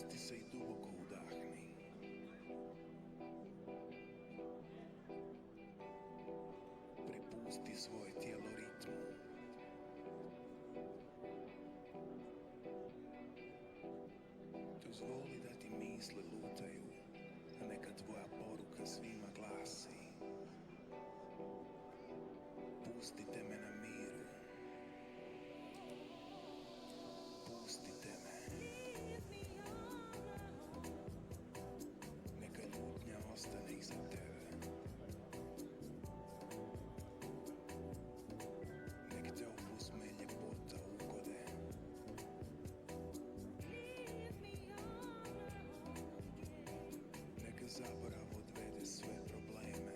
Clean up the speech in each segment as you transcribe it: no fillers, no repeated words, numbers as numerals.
Spusti se i duboko udahni. Prepusti svoje tijelo ritmu. Dozvoli da ti misli lutaju, a neka tvoja poruka svima glasi: pustite me na miru. Pustite me. Neka ljutnja ostane iza tebe. Nek te opuzme ljepota ugode. Neka zaborav odvede sve probleme.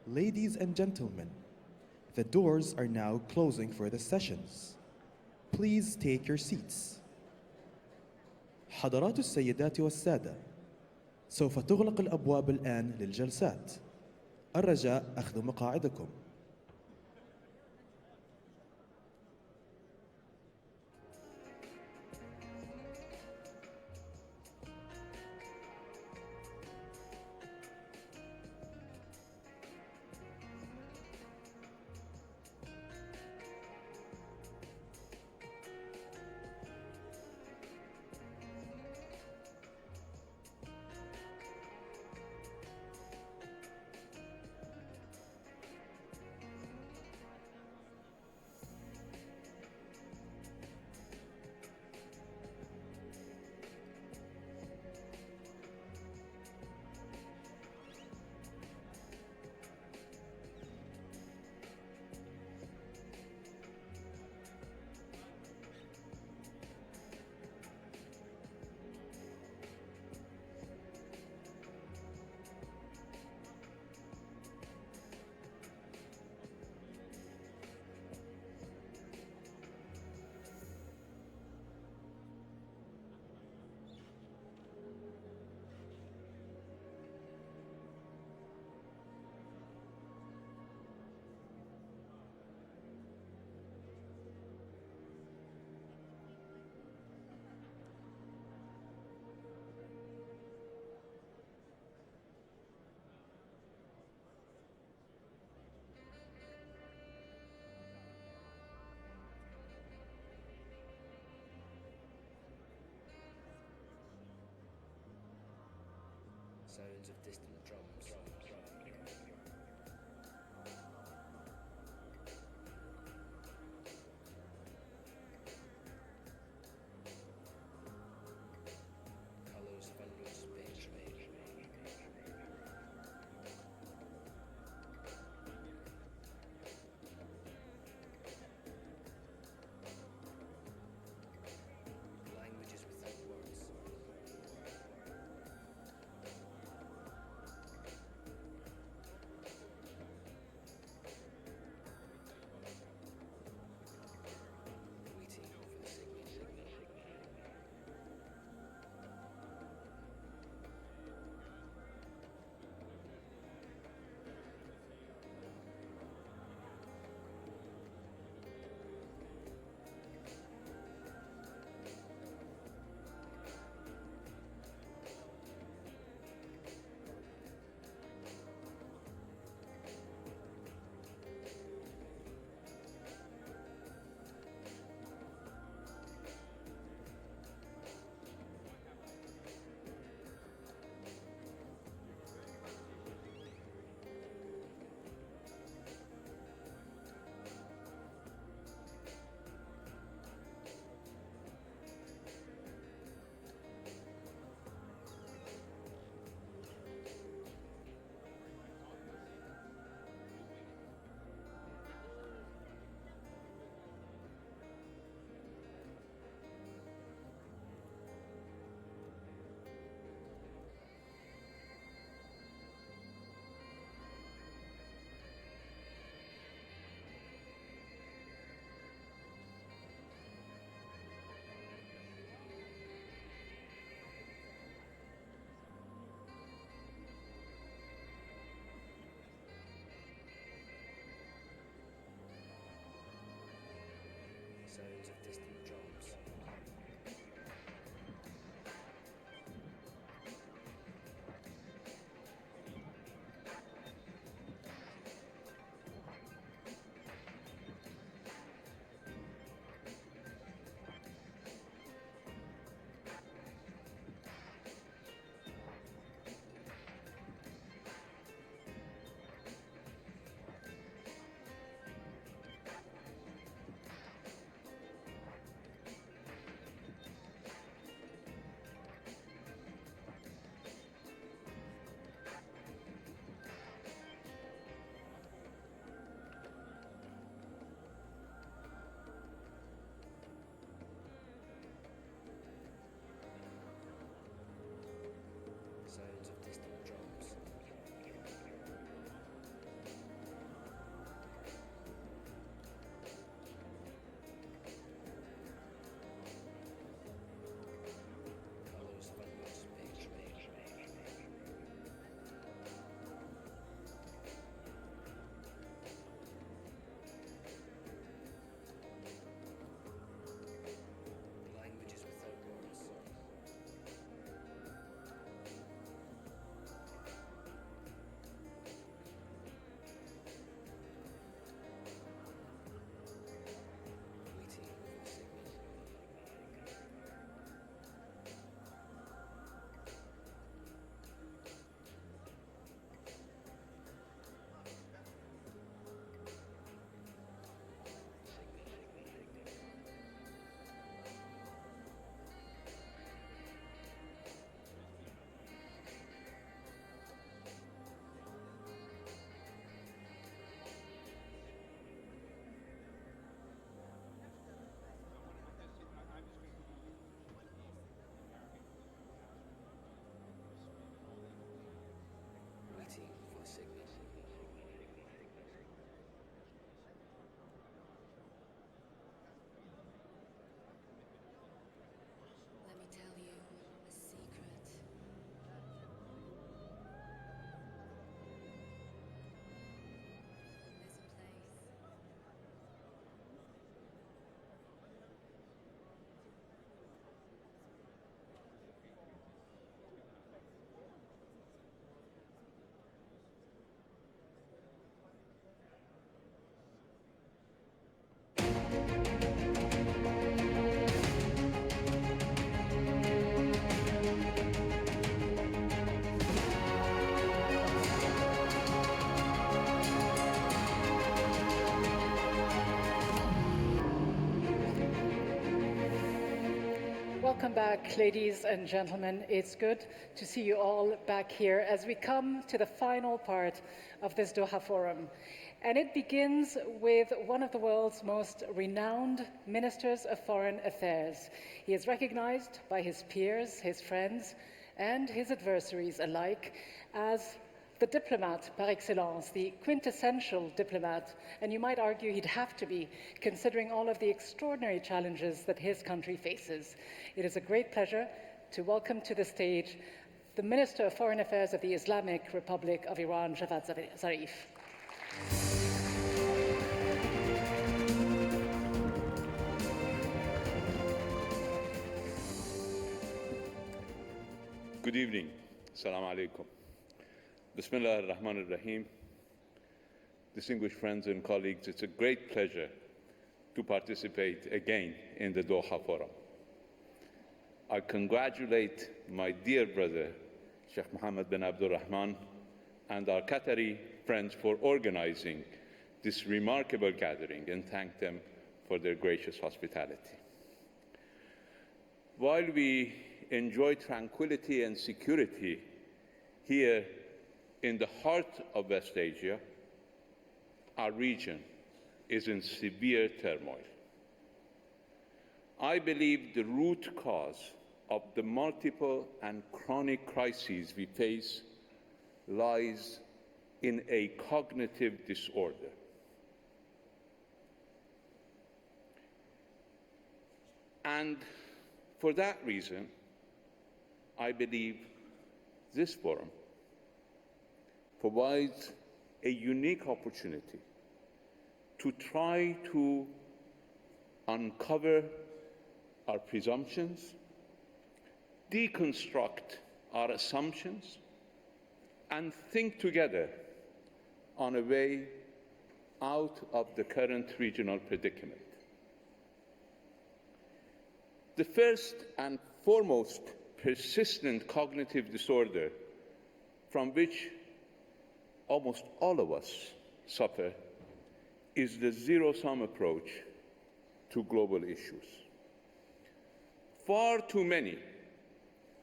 Ladies and gentlemen, the doors are now closing for the sessions. Please take your seats. حضرات السيدات والسادة، سوف تغلق الأبواب الآن للجلسات. الرجاء أخذ مقاعدكم. Sounds of distant drums. Colours of endless beige. Languages without words. Waiting for the signal. Sounds of distant drums. back, ladies and gentlemen. It's good to see you all back here as we come to the final part of this Doha Forum. And it begins with one of the world's most renowned ministers of foreign affairs. He is recognized by his peers, his friends, and his adversaries alike as the diplomat par excellence, the quintessential diplomat, and you might argue he'd have to be, considering all of the extraordinary challenges that his country faces. It is a great pleasure to welcome to the stage the Minister of Foreign Affairs of the Islamic Republic of Iran, Javad Zarif. Good evening. Assalamu alaikum. Bismillah ar-Rahman ar-Rahim. Distinguished friends and colleagues, it's a great pleasure to participate again in the Doha Forum. I congratulate my dear brother, Sheikh Mohammed bin Abdul Rahman, and our Qatari friends for organizing this remarkable gathering and thank them for their gracious hospitality. While we enjoy tranquility and security here in the heart of West Asia, our region is in severe turmoil. I believe the root cause of the multiple and chronic crises we face lies in a cognitive disorder. And for that reason, I believe this forum provides a unique opportunity to try to uncover our presumptions, deconstruct our assumptions, and think together on a way out of the current regional predicament. The first and foremost persistent cognitive disorder from which almost all of us suffer is the zero-sum approach to global issues. Far too many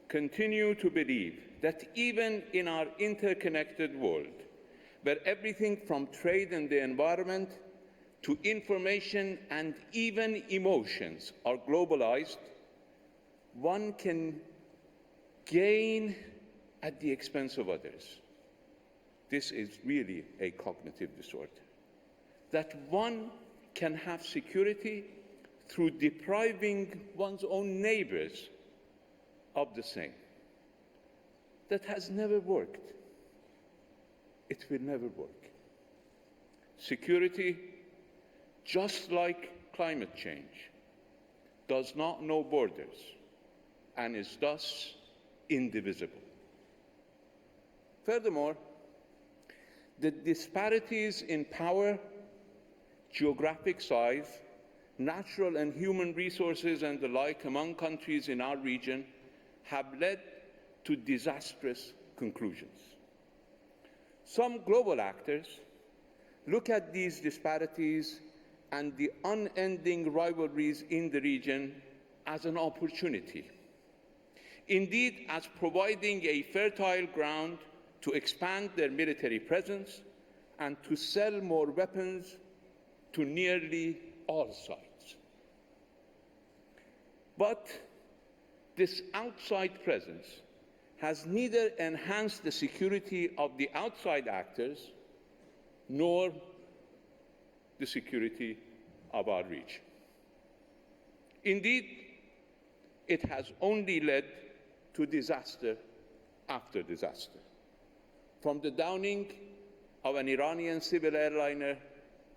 continue to believe that even in our interconnected world, where everything from trade and the environment to information and even emotions are globalized, one can gain at the expense of others. This is really a cognitive disorder. That one can have security through depriving one's own neighbors of the same. That has never worked. It will never work. Security, just like climate change, does not know borders and is thus indivisible. Furthermore, the disparities in power, geographic size, natural and human resources and the like among countries in our region have led to disastrous conclusions. Some global actors look at these disparities and the unending rivalries in the region as an opportunity. Indeed, as providing a fertile ground to expand their military presence and to sell more weapons to nearly all sides. But this outside presence has neither enhanced the security of the outside actors nor the security of our region. Indeed, it has only led to disaster after disaster. From the downing of an Iranian civil airliner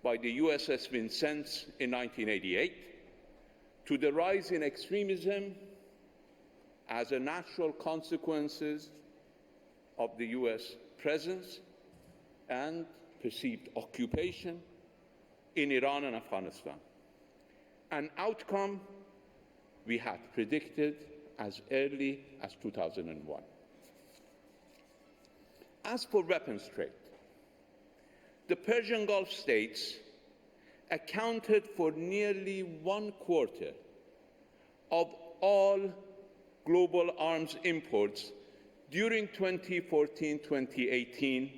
by the USS Vincennes in 1988, to the rise in extremism as a natural consequence of the US presence and perceived occupation in Iran and Afghanistan. An outcome we had predicted as early as 2001. As for weapons trade, the Persian Gulf states accounted for nearly 1/4 of all global arms imports during 2014-2018,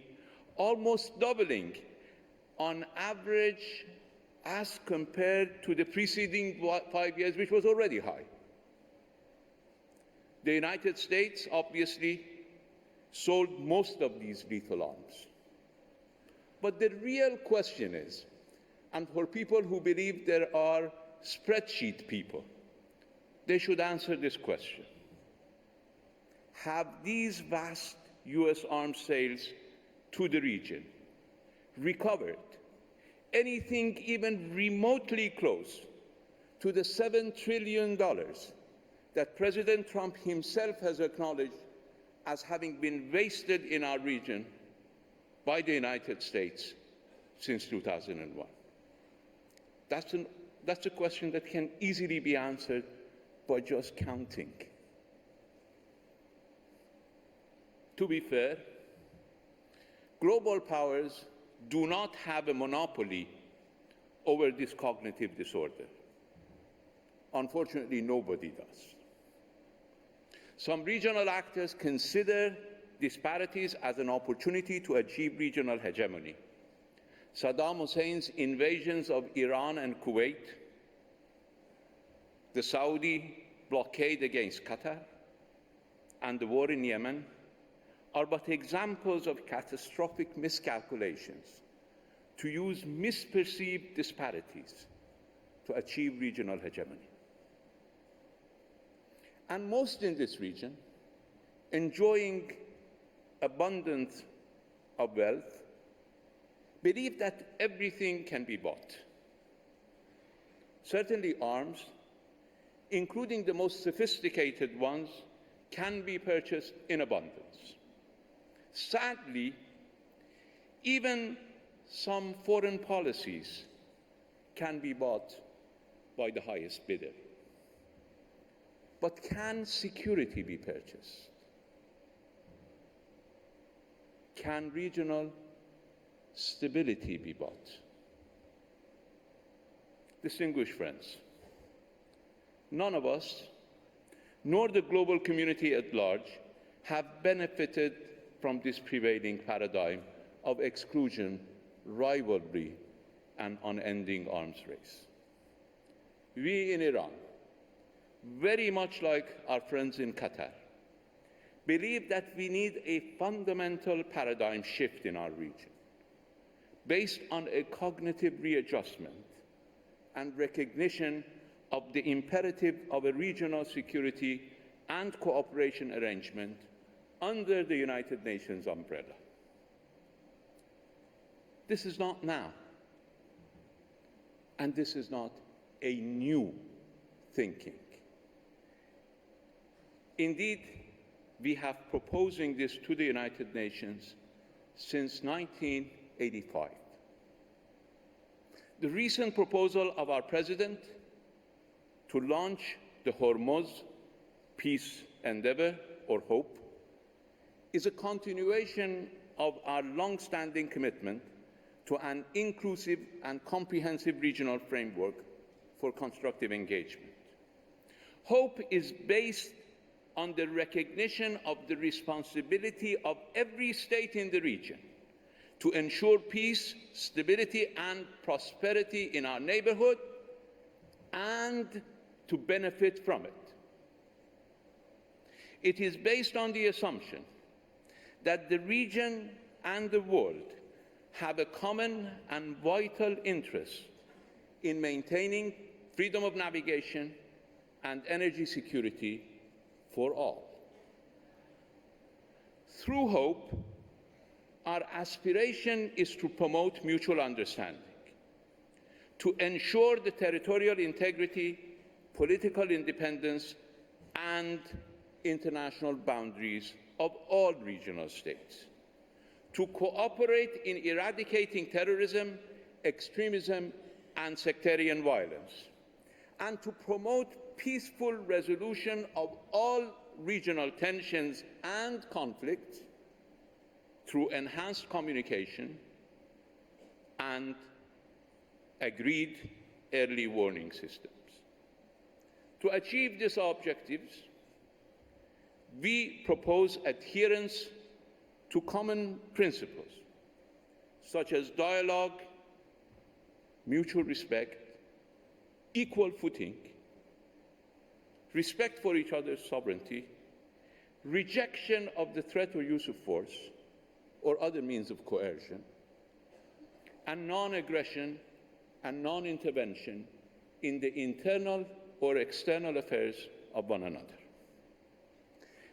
almost doubling on average as compared to the preceding 5 years, which was already high. The United States obviously sold most of these lethal arms. But the real question is, and for people who believe there are spreadsheet people, they should answer this question. Have these vast US arms sales to the region recovered anything even remotely close to the $7 trillion that President Trump himself has acknowledged as having been wasted in our region by the United States since 2001? That's a question that can easily be answered by just counting. To be fair, global powers do not have a monopoly over this cognitive disorder. Unfortunately, nobody does. Some regional actors consider disparities as an opportunity to achieve regional hegemony. Saddam Hussein's invasions of Iran and Kuwait, the Saudi blockade against Qatar, and the war in Yemen are but examples of catastrophic miscalculations to use misperceived disparities to achieve regional hegemony. And most in this region, enjoying abundance of wealth, believe that everything can be bought. Certainly arms, including the most sophisticated ones, can be purchased in abundance. Sadly, even some foreign policies can be bought by the highest bidder. But can security be purchased? Can regional stability be bought? Distinguished friends, none of us, nor the global community at large, have benefited from this prevailing paradigm of exclusion, rivalry, and unending arms race. We in Iran, very much like our friends in Qatar, believe that we need a fundamental paradigm shift in our region, based on a cognitive readjustment and recognition of the imperative of a regional security and cooperation arrangement under the United Nations umbrella. This is not now, and this is not a new thinking. Indeed, we have proposing this to the United Nations since 1985. The recent proposal of our President to launch the Hormuz Peace Endeavor, or HOPE, is a continuation of our long-standing commitment to an inclusive and comprehensive regional framework for constructive engagement. HOPE is based on the recognition of the responsibility of every state in the region to ensure peace, stability, and prosperity in our neighborhood and to benefit from it. It is based on the assumption that the region and the world have a common and vital interest in maintaining freedom of navigation and energy security for all. Through HOPE, our aspiration is to promote mutual understanding, to ensure the territorial integrity, political independence, and international boundaries of all regional states, to cooperate in eradicating terrorism, extremism, and sectarian violence, and to promote peaceful resolution of all regional tensions and conflicts through enhanced communication and agreed early warning systems. To achieve these objectives, we propose adherence to common principles, such as dialogue, mutual respect, equal footing, respect for each other's sovereignty, rejection of the threat or use of force or other means of coercion, and non-aggression and non-intervention in the internal or external affairs of one another.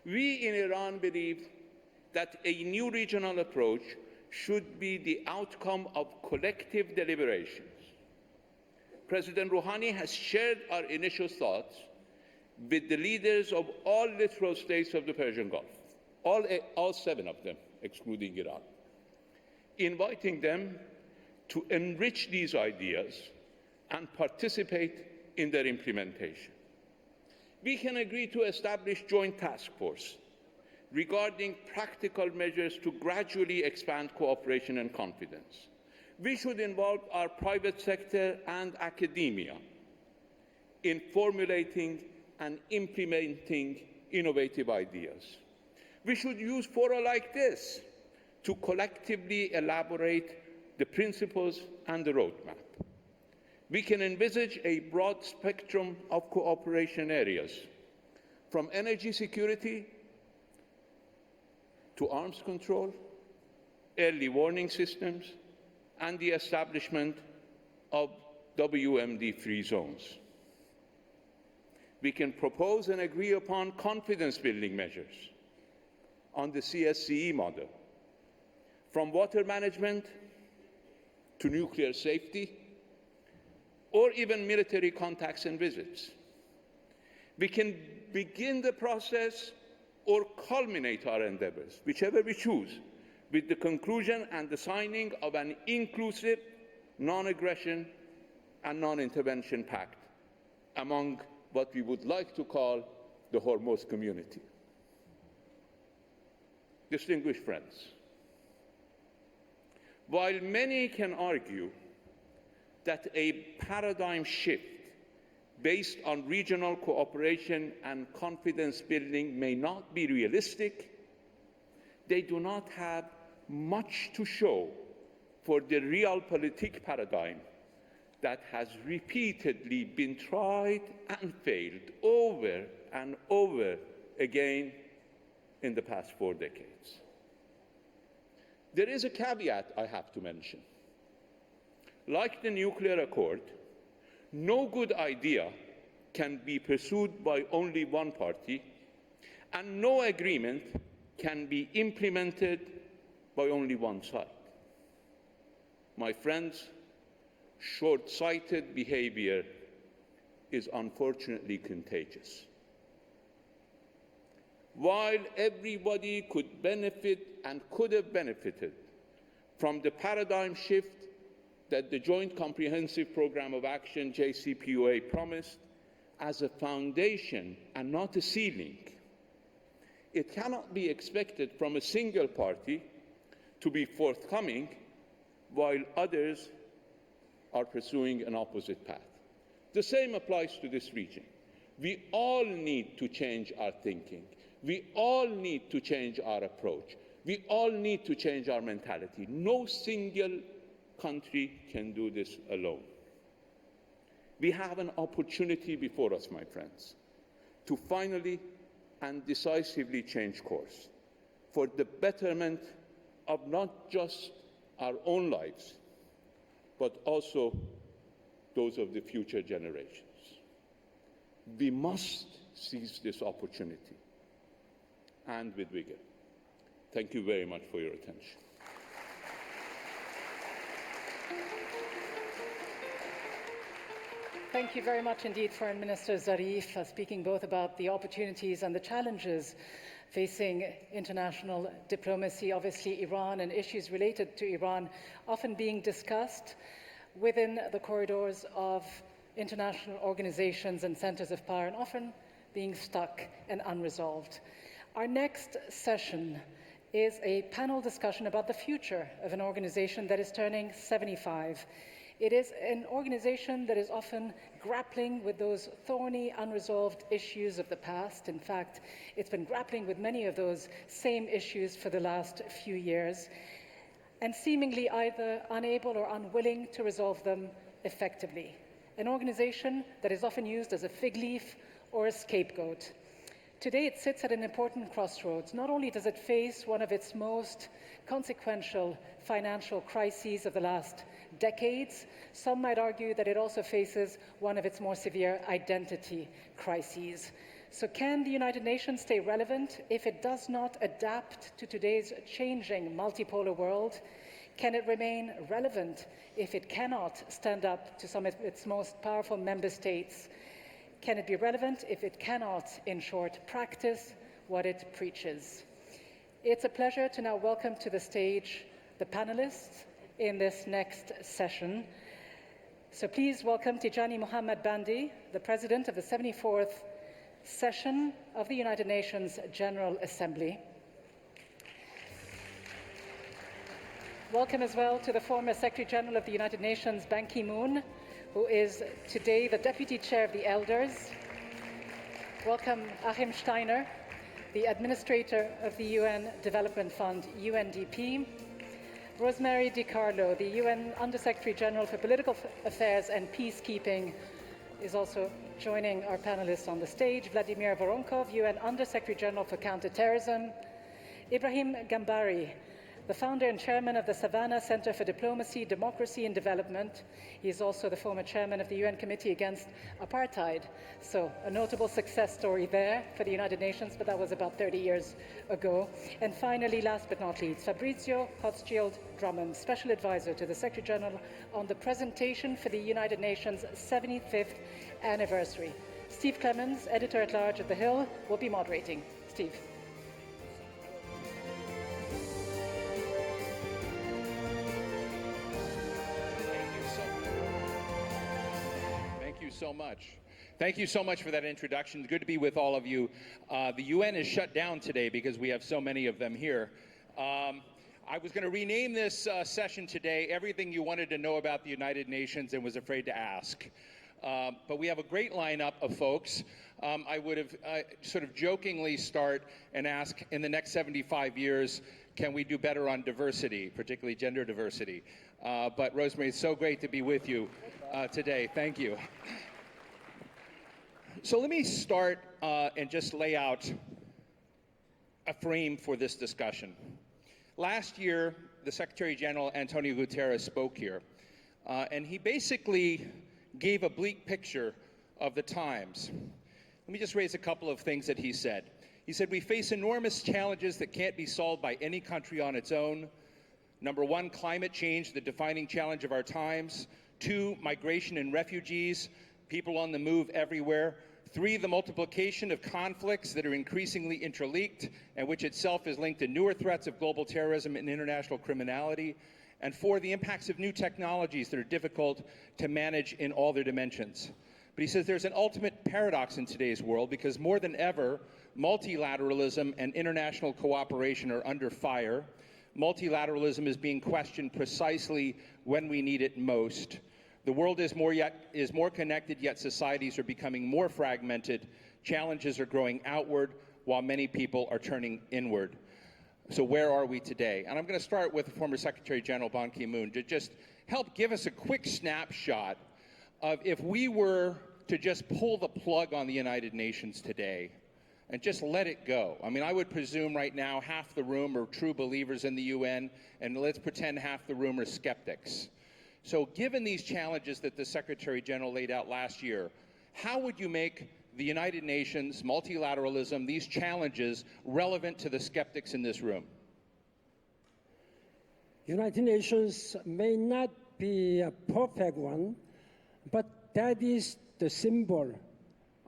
We in Iran believe that a new regional approach should be the outcome of collective deliberations. President Rouhani has shared our initial thoughts with the leaders of all littoral states of the Persian Gulf, all 7 of them, excluding Iran, inviting them to enrich these ideas and participate in their implementation. We can agree to establish joint task force regarding practical measures to gradually expand cooperation and confidence. We should involve our private sector and academia in formulating and implementing innovative ideas. We should use fora like this to collectively elaborate the principles and the roadmap. We can envisage a broad spectrum of cooperation areas, from energy security to arms control, early warning systems, and the establishment of WMD-free zones. We can propose and agree upon confidence-building measures on the CSCE model, from water management to nuclear safety, or even military contacts and visits. We can begin the process or culminate our endeavors, whichever we choose, with the conclusion and the signing of an inclusive non-aggression and non-intervention pact among what we would like to call the Hormuz community. Distinguished friends, while many can argue that a paradigm shift based on regional cooperation and confidence building may not be realistic, they do not have much to show for the realpolitik paradigm that has repeatedly been tried and failed over and over again in the past 4 decades. There is a caveat I have to mention. Like the nuclear accord, no good idea can be pursued by only one party, and no agreement can be implemented by only one side. My friends, short-sighted behavior is unfortunately contagious. While everybody could benefit and could have benefited from the paradigm shift that the Joint Comprehensive Program of Action, JCPOA, promised as a foundation and not a ceiling, it cannot be expected from a single party to be forthcoming while others are pursuing an opposite path. The same applies to this region. We all need to change our thinking. We all need to change our approach. We all need to change our mentality. No single country can do this alone. We have an opportunity before us, my friends, to finally and decisively change course for the betterment of not just our own lives, but also those of the future generations. We must seize this opportunity, and with vigor. Thank you very much for your attention. Thank you very much indeed, Foreign Minister Zarif, speaking both about the opportunities and the challenges facing international diplomacy. Obviously, Iran and issues related to Iran often being discussed within the corridors of international organizations and centers of power, and often being stuck and unresolved. Our next session is a panel discussion about the future of an organization that is turning 75. It is an organization that is often grappling with those thorny, unresolved issues of the past. In fact, it's been grappling with many of those same issues for the last few years, and seemingly either unable or unwilling to resolve them effectively. An organization that is often used as a fig leaf or a scapegoat. Today, it sits at an important crossroads. Not only does it face one of its most consequential financial crises of the last decades, some might argue that it also faces one of its more severe identity crises. So can the United Nations stay relevant if it does not adapt to today's changing multipolar world? Can it remain relevant if it cannot stand up to some of its most powerful member states? Can it be relevant if it cannot, in short, practice what it preaches? It's a pleasure to now welcome to the stage the panelists in this next session. So please welcome TIJJANI MUHAMMAD-BANDE, the President of the 74th Session of the United Nations General Assembly. Welcome as well to the former Secretary General of the United Nations, Ban Ki-moon, who is today the Deputy Chair of the Elders. Welcome ACHIM STEINER, the Administrator of the UN Development Fund, UNDP. Rosemary DICARLO, the UN Undersecretary General for Political Affairs and Peacekeeping, is also joining our panelists on the stage. VLADIMIR, VORONKOV, UN Undersecretary General for Counter-Terrorism. IBRAHIM GAMBARI, the founder and chairman of the SAVANNAH Center for Diplomacy, Democracy and Development. He is also the former chairman of the UN Committee Against Apartheid. So a notable success story there for the United Nations, but that was about 30 years ago. And finally, last but not least, FABRIZIO, HOCHSCHILD, DRUMMOND, Special Advisor to the Secretary General on the presentation for the United Nations 75th anniversary. Steve Clemens, Editor-at-Large of The Hill, will be moderating. Steve. So much. Thank you so much for that introduction. Good to be with all of you. The UN is shut down today because we have so many of them here. I was going to rename this session today, Everything You Wanted to Know About the United Nations and Was Afraid to Ask. But we have a great lineup of folks. I would have sort of jokingly start and ask, in the next 75 years, can we do better on diversity, particularly gender diversity? But Rosemary, it's so great to be with you today. Thank you. So let me start and just lay out a frame for this discussion. Last year, the Secretary General, Antonio Guterres, spoke here, and he basically gave a bleak picture of the times. Let me just raise a couple of things that he said. He said, we face enormous challenges that can't be solved by any country on its own. Number one, climate change, the defining challenge of our times. 2, migration and refugees, people on the move everywhere. 3, the multiplication of conflicts that are increasingly interlinked and which itself is linked to newer threats of global terrorism and international criminality. And 4, the impacts of new technologies that are difficult to manage in all their dimensions. But he says there's an ultimate paradox in today's world because more than ever, multilateralism and international cooperation are under fire. Multilateralism is being questioned precisely when we need it most. The world is more connected, yet societies are becoming more fragmented. Challenges are growing outward, while many people are turning inward. So where are we today? And I'm going to start with former Secretary General Ban Ki-moon to just help give us a quick snapshot of if we were to just pull the plug on the United Nations today and just let it go. I mean, I would presume right now half the room are true believers in the UN, and let's pretend half the room are skeptics. So given these challenges that the Secretary General laid out last year, how would you make the United Nations, multilateralism, these challenges relevant to the skeptics in this room? United Nations may not be a perfect one, but that is the symbol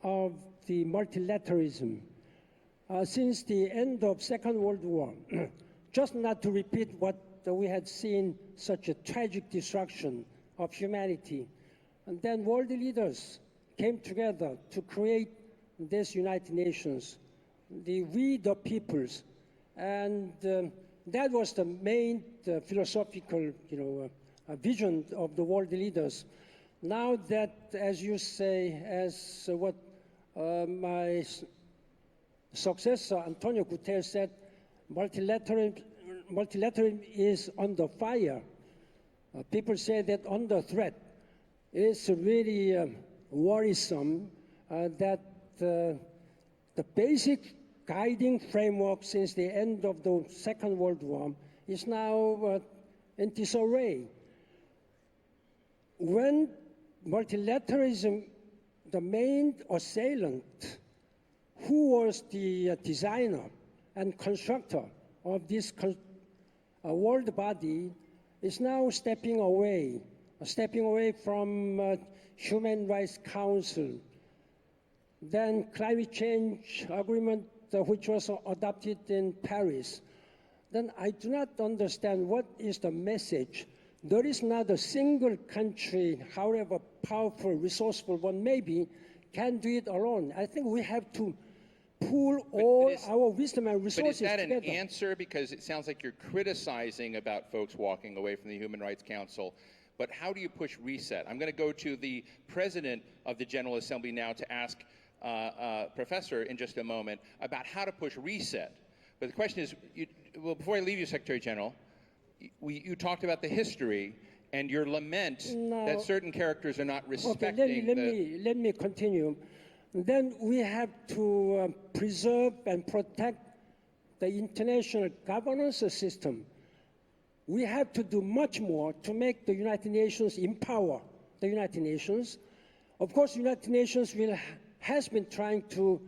of the multilateralism. Since the end of Second World War, just not to repeat what we had seen, such a tragic destruction of humanity. And then world leaders came together to create this United Nations, the we the peoples. And that was the main philosophical vision of the world leaders. Now that, as you say, as what my successor, Antonio Guterres, said, multilateralism is under fire. People say that under threat. It's really worrisome that the basic guiding framework since the end of the Second World War is now in disarray. When multilateralism, the main assailant, who was the designer and constructor of this world body, is now stepping away from Human Rights Council. Then climate change agreement, which was adopted in Paris. Then I do not understand what is the message. There is not a single country, however powerful, resourceful one may be, can do it alone. I think we have to pool all our wisdom and resources together. But is that an answer? Because it sounds like you're criticizing about folks walking away from the Human Rights Council. But how do you push reset? I'm going to go to the president of the General Assembly now to ask Professor in just a moment about how to push reset. But the question is, well, before I leave you, Secretary General, you talked about the history and your lament that certain characters are not respecting. Okay, let me continue. Then we have to preserve and protect the international governance system. We have to do much more to make the United Nations empower the United Nations. Of course, the United Nations has been trying to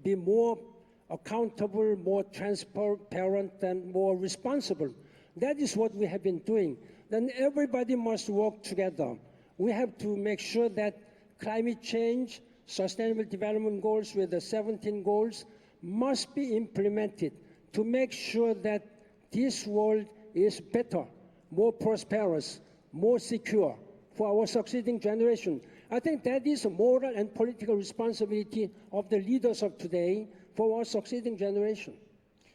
be more accountable, more transparent, and more responsible. That is what we have been doing. Then everybody must work together. We have to make sure that climate change, Sustainable Development Goals with the 17 goals must be implemented to make sure that this world is better, more prosperous, more secure for our succeeding generation. I think that is a moral and political responsibility of the leaders of today for our succeeding generation.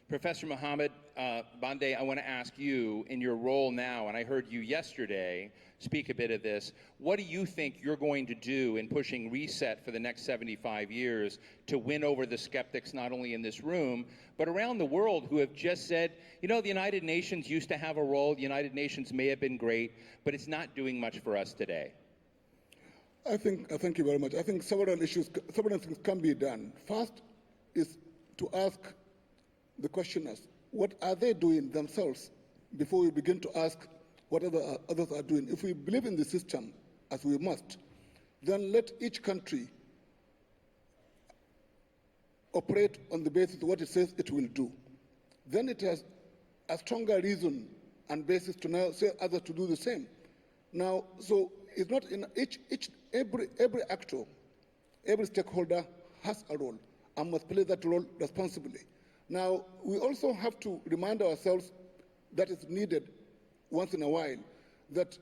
Professor MUHAMMAD-BANDE, I want to ask you, in your role now, and I heard you yesterday speak a bit of this, what do you think you're going to do in pushing reset for the next 75 years to win over the skeptics, not only in this room, but around the world, who have just said, you know, the United Nations used to have a role, the United Nations may have been great, but it's not doing much for us today? Thank you very much. I think several things can be done. First is to ask the questioners, what are they doing themselves before we begin to ask what others are doing? If we believe in the system, as we must, then let each country operate on the basis of what it says it will do. Then it has a stronger reason and basis to now say others to do the same. Now, so it's not in every actor, every stakeholder has a role and must play that role responsibly. Now, we also have to remind ourselves that it's needed once in a while that,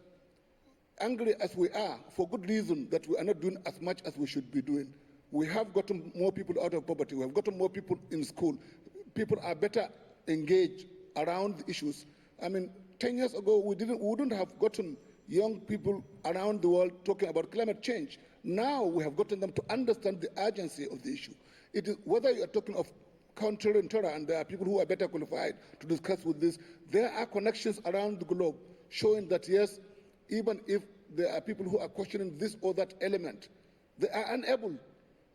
angry as we are, for good reason, that we are not doing as much as we should be doing. We have gotten more people out of poverty. We have gotten more people in school. People are better engaged around the issues. I mean, 10 years ago, we wouldn't have gotten young people around the world talking about climate change. Now we have gotten them to understand the urgency of the issue. It is, whether you are talking of countering terror, and there are people who are better qualified to discuss with this, there are connections around the globe showing that, yes, even if there are people who are questioning this or that element, they are unable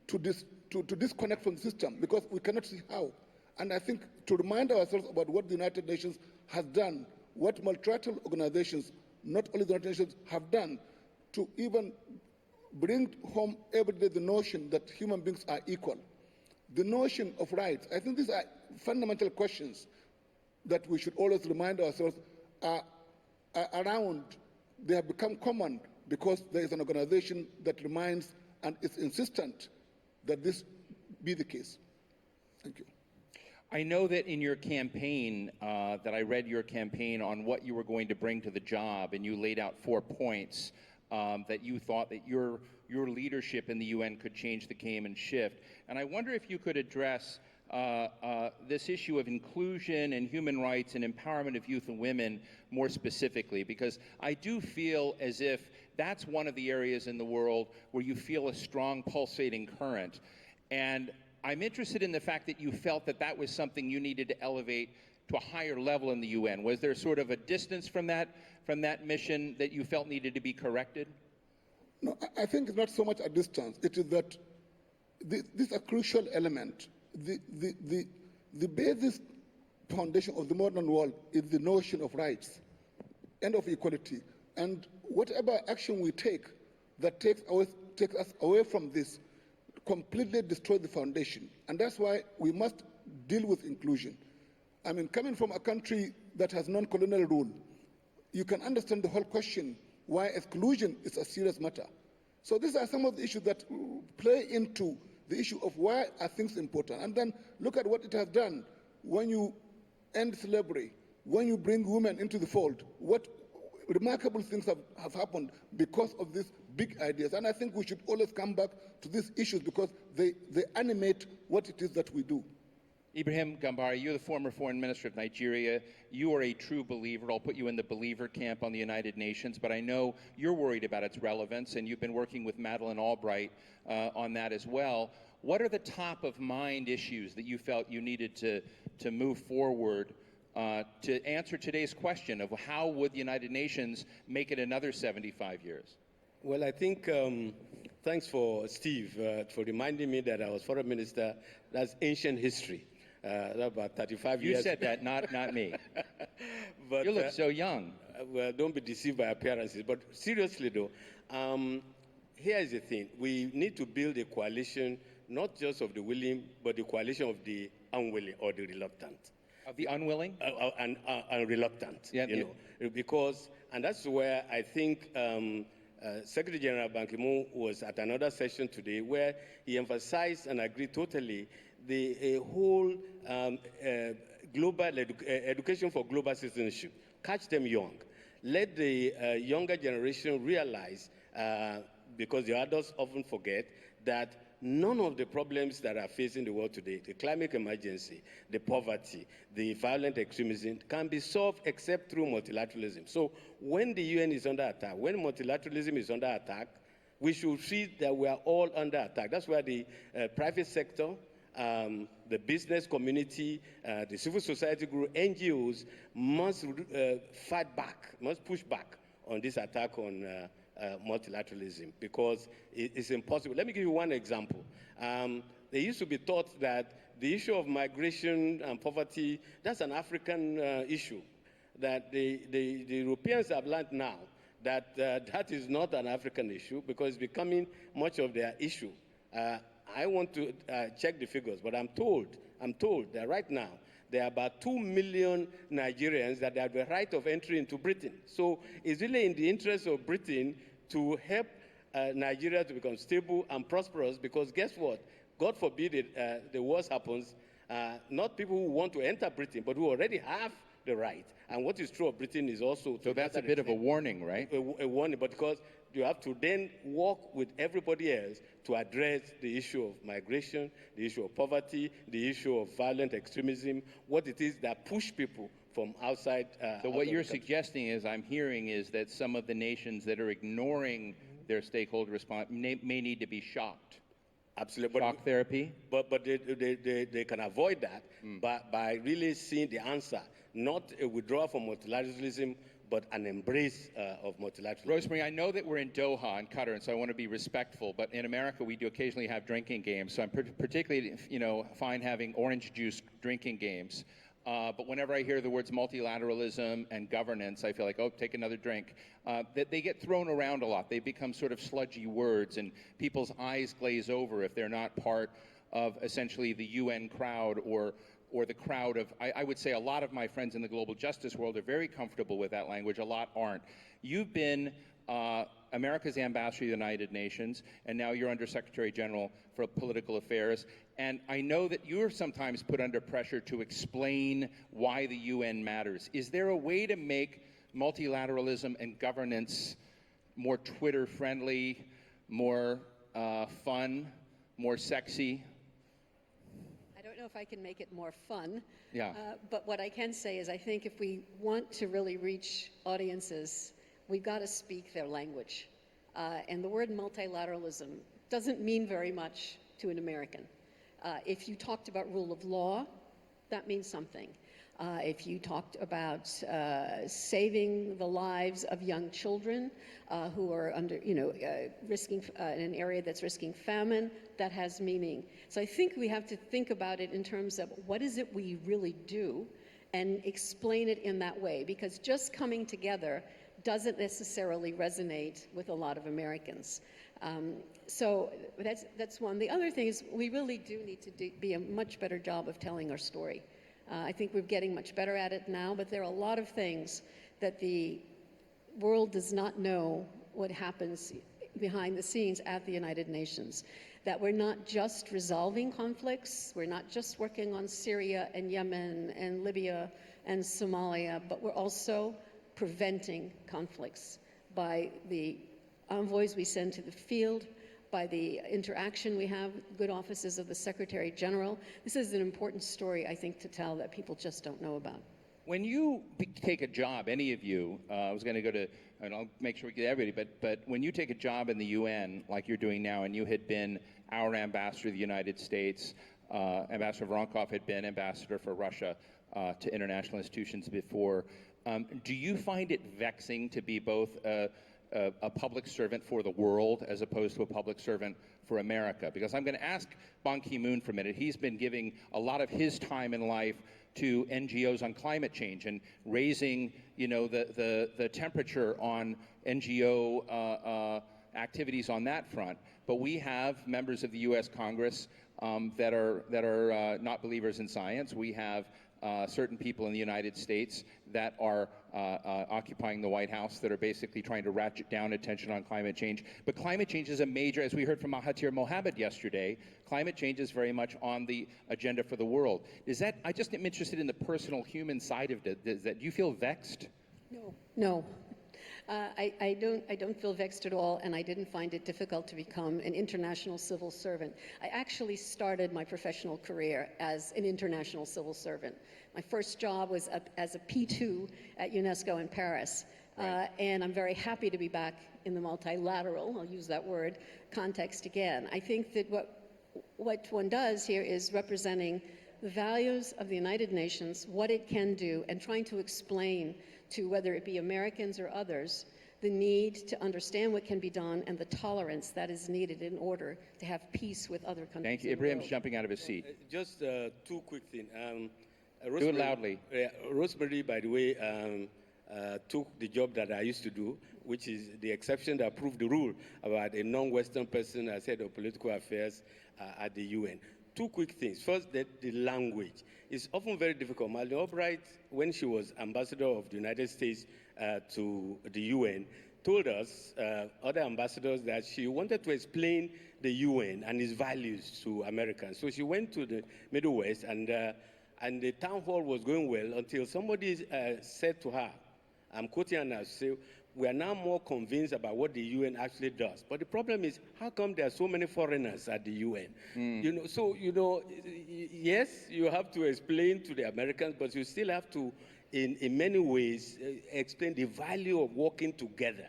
to disconnect from the system because we cannot see how. And I think to remind ourselves about what the United Nations has done, what multilateral organizations, not only the United Nations, have done to even bring home every day the notion that human beings are equal. The notion of rights, I think these are fundamental questions that we should always remind ourselves are around. They have become common because there is an organization that reminds and is insistent that this be the case. Thank you. I know that in your campaign, that I read your campaign on what you were going to bring to the job, and you laid out 4 points that you thought that your leadership in the UN could change the game and shift. And I wonder if you could address this issue of inclusion and human rights and empowerment of youth and women more specifically, because I do feel as if that's one of the areas in the world where you feel a strong pulsating current. And I'm interested in the fact that you felt that that was something you needed to elevate to a higher level in the UN. Was there sort of a distance from that mission that you felt needed to be corrected? No, I think it's not so much a distance. It is that this is a crucial element. The basis foundation of the modern world is the notion of rights and of equality. And whatever action we take that takes us away from this completely destroys the foundation. And that's why we must deal with inclusion. I mean, coming from a country that has non-colonial rule, you can understand the whole question why exclusion is a serious matter. So these are some of the issues that play into the issue of why are things important. And then look at what it has done when you end slavery, when you bring women into the fold, what remarkable things have happened because of these big ideas. And I think we should always come back to these issues because they animate what it is that we do. Ibrahim Gambari, you're the former foreign minister of Nigeria. You are a true believer. I'll put you in the believer camp on the United Nations, but I know you're worried about its relevance, and you've been working with Madeleine Albright on that as well. What are the top of mind issues that you felt you needed to move forward to answer today's question of how would the United Nations make it another 75 years? Well, I think, thanks for Steve for reminding me that I was foreign minister. That's ancient history. About 35 years. You said that, not me. But, you look so young. Well, don't be deceived by appearances. But seriously, though, here is the thing. We need to build a coalition, not just of the willing, but the coalition of the unwilling or the reluctant. Of the unwilling? And reluctant, yeah, you know. Because, and that's where I think Secretary General Ban Ki-moon was at another session today where he emphasized and agreed totally the whole global education for global citizenship. Catch them young. Let the younger generation realize, because the adults often forget, that none of the problems that are facing the world today, the climate emergency, the poverty, the violent extremism, can be solved except through multilateralism. So when the UN is under attack, when multilateralism is under attack, we should see that we are all under attack. That's why the private sector, the business community, the civil society group, NGOs must fight back, must push back on this attack on multilateralism, because it's impossible. Let me give you one example. They used to be taught that the issue of migration and poverty, that's an African issue, that the Europeans have learned now that that is not an African issue because it's becoming much of their issue. I want to check the figures, but I'm told that right now there are about 2 million Nigerians that have the right of entry into Britain. So it's really in the interest of Britain to help Nigeria to become stable and prosperous, because guess what? God forbid the worst happens, not people who want to enter Britain, but who already have the right. And what is true of Britain is also... So that's a bit of a warning, right? A warning, but because you have to then work with everybody else to address the issue of migration, the issue of poverty, the issue of violent extremism, what it is that push people from outside. So what you're suggesting is, I'm hearing, is that some of the nations that are ignoring their stakeholder response may need to be shocked. Absolutely. Shock therapy? But they can avoid that by really seeing the answer, not a withdrawal from multilateralism, but an embrace of multilateralism. Rosemary, I know that we're in Doha in Qatar, and so I want to be respectful, but in America we do occasionally have drinking games, so I'm particularly fine having orange juice drinking games. But whenever I hear the words multilateralism and governance, I feel like, oh, take another drink. That they get thrown around a lot. They become sort of sludgy words, and people's eyes glaze over if they're not part of essentially the UN crowd or the crowd of, I would say a lot of my friends in the global justice world are very comfortable with that language, a lot aren't. You've been America's ambassador to the United Nations, and now you're Under Secretary General for Political Affairs. And I know that you're sometimes put under pressure to explain why the UN matters. Is there a way to make multilateralism and governance more Twitter-friendly, more fun, more sexy? I don't know if I can make it more fun. Yeah. But what I can say is I think if we want to really reach audiences, we've got to speak their language. And the word multilateralism doesn't mean very much to an American. If you talked about rule of law, that means something. If you talked about saving the lives of young children who are under, risking in an area that's risking famine, that has meaning. So I think we have to think about it in terms of what is it we really do and explain it in that way, because just coming together doesn't necessarily resonate with a lot of Americans. So that's one. The other thing is we really do need to be a much better job of telling our story. I think we're getting much better at it now, but there are a lot of things that the world does not know what happens behind the scenes at the United Nations. That we're not just resolving conflicts, we're not just working on Syria and Yemen and Libya and Somalia, but we're also preventing conflicts by the envoys we send to the field, by the interaction we have with good offices of the Secretary General. This is an important story, I think, to tell that people just don't know about. When you take a job, any of you, I was going to go to, and I'll make sure we get everybody, but when you take a job in the UN, like you're doing now, and you had been our ambassador to the United States, Ambassador Voronkov had been ambassador for Russia to international institutions before, do you find it vexing to be both a public servant for the world as opposed to a public servant for America? Because I'm going to ask Ban Ki-moon for a minute. He's been giving a lot of his time in life to NGOs on climate change and raising, the temperature on NGO activities on that front. But we have members of the U.S. Congress that are not believers in science. We have certain people in the United States that are occupying the White House that are basically trying to ratchet down attention on climate change. But climate change is a major, as we heard from Mahathir Mohamad yesterday, climate change is very much on the agenda for the world. I just am interested in the personal human side of it. Do you feel vexed? No. I don't feel vexed at all, and I didn't find it difficult to become an international civil servant. I actually started my professional career as an international civil servant. My first job was as a P2 at UNESCO in Paris, and I'm very happy to be back in the multilateral, I'll use that word, context again. I think that what one does here is representing the values of the United Nations, what it can do, and trying to explain to whether it be Americans or others, the need to understand what can be done and the tolerance that is needed in order to have peace with other countries. Thank you. Ibrahim's jumping out of his seat. Just two quick things. Do it loudly. Rosemary, by the way, took the job that I used to do, which is the exception that proved the rule about a non-Western person as head of political affairs at the UN. Two quick things. First, the language. It's often very difficult. Madeleine Albright, when she was ambassador of the United States to the UN, told us, other ambassadors, that she wanted to explain the UN and its values to Americans. So she went to the Middle West, and the town hall was going well until somebody said to her, I'm quoting her now, say, we are now more convinced about what the UN actually does. But the problem is, how come there are so many foreigners at the UN? Yes, you have to explain to the Americans, but you still have to, in many ways, explain the value of working together.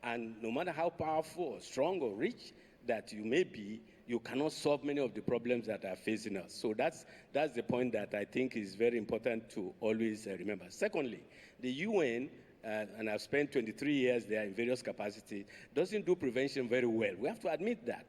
And no matter how powerful or strong or rich that you may be, you cannot solve many of the problems that are facing us. So that's the point that I think is very important to always remember. Secondly, the UN, and I've spent 23 years there in various capacities, doesn't do prevention very well. We have to admit that.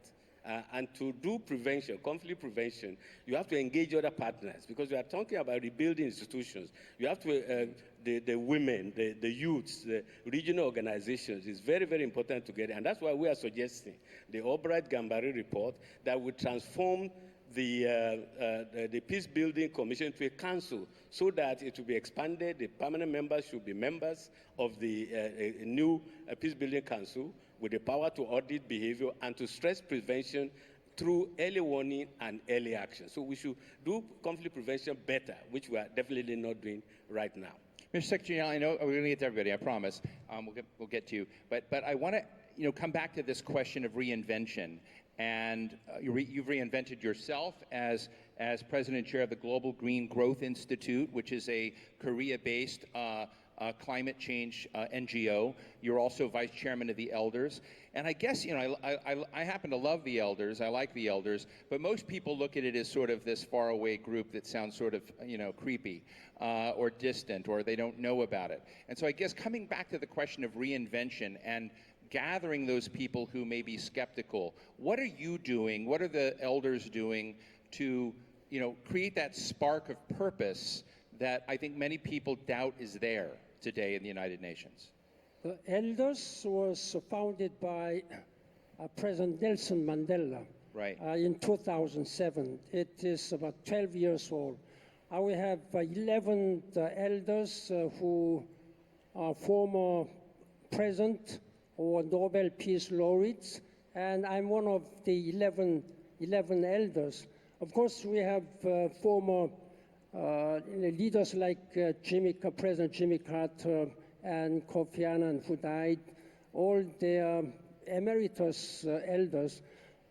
And to do prevention, conflict prevention, you have to engage other partners, because we are talking about rebuilding institutions. You have to, the women, the youths, the regional organizations, it's very, very important to get it. And that's why we are suggesting the Albright-Gambari report that would transform the Peace Building Commission to a council, so that it will be expanded. The permanent members should be members of the new Peace Building Council with the power to audit behavior and to stress prevention through early warning and early action. So we should do conflict prevention better, which we are definitely not doing right now. Mr. Secretary, I know we're going to get to everybody, I promise. We'll get to you. But I want to come back to this question of reinvention. And you've reinvented yourself as as president and chair of the Global Green Growth Institute, which is a Korea-based climate change NGO. You're also vice chairman of the Elders. And I guess, you know, I happen to love the Elders. I like the Elders. But most people look at it as sort of this faraway group that sounds sort of, you know, creepy or distant, or they don't know about it. And so I guess coming back to the question of reinvention and gathering those people who may be skeptical, what are you doing? What are the Elders doing to, you know, create that spark of purpose that I think many people doubt is there today in the United Nations? The Elders was founded by President Nelson Mandela in 2007. It is about 12 years old. We have 11 elders who are former president or Nobel Peace Laureates, and I'm one of the 11 elders. Of course, we have former leaders like President Jimmy Carter and Kofi Annan, who died, all the emeritus elders.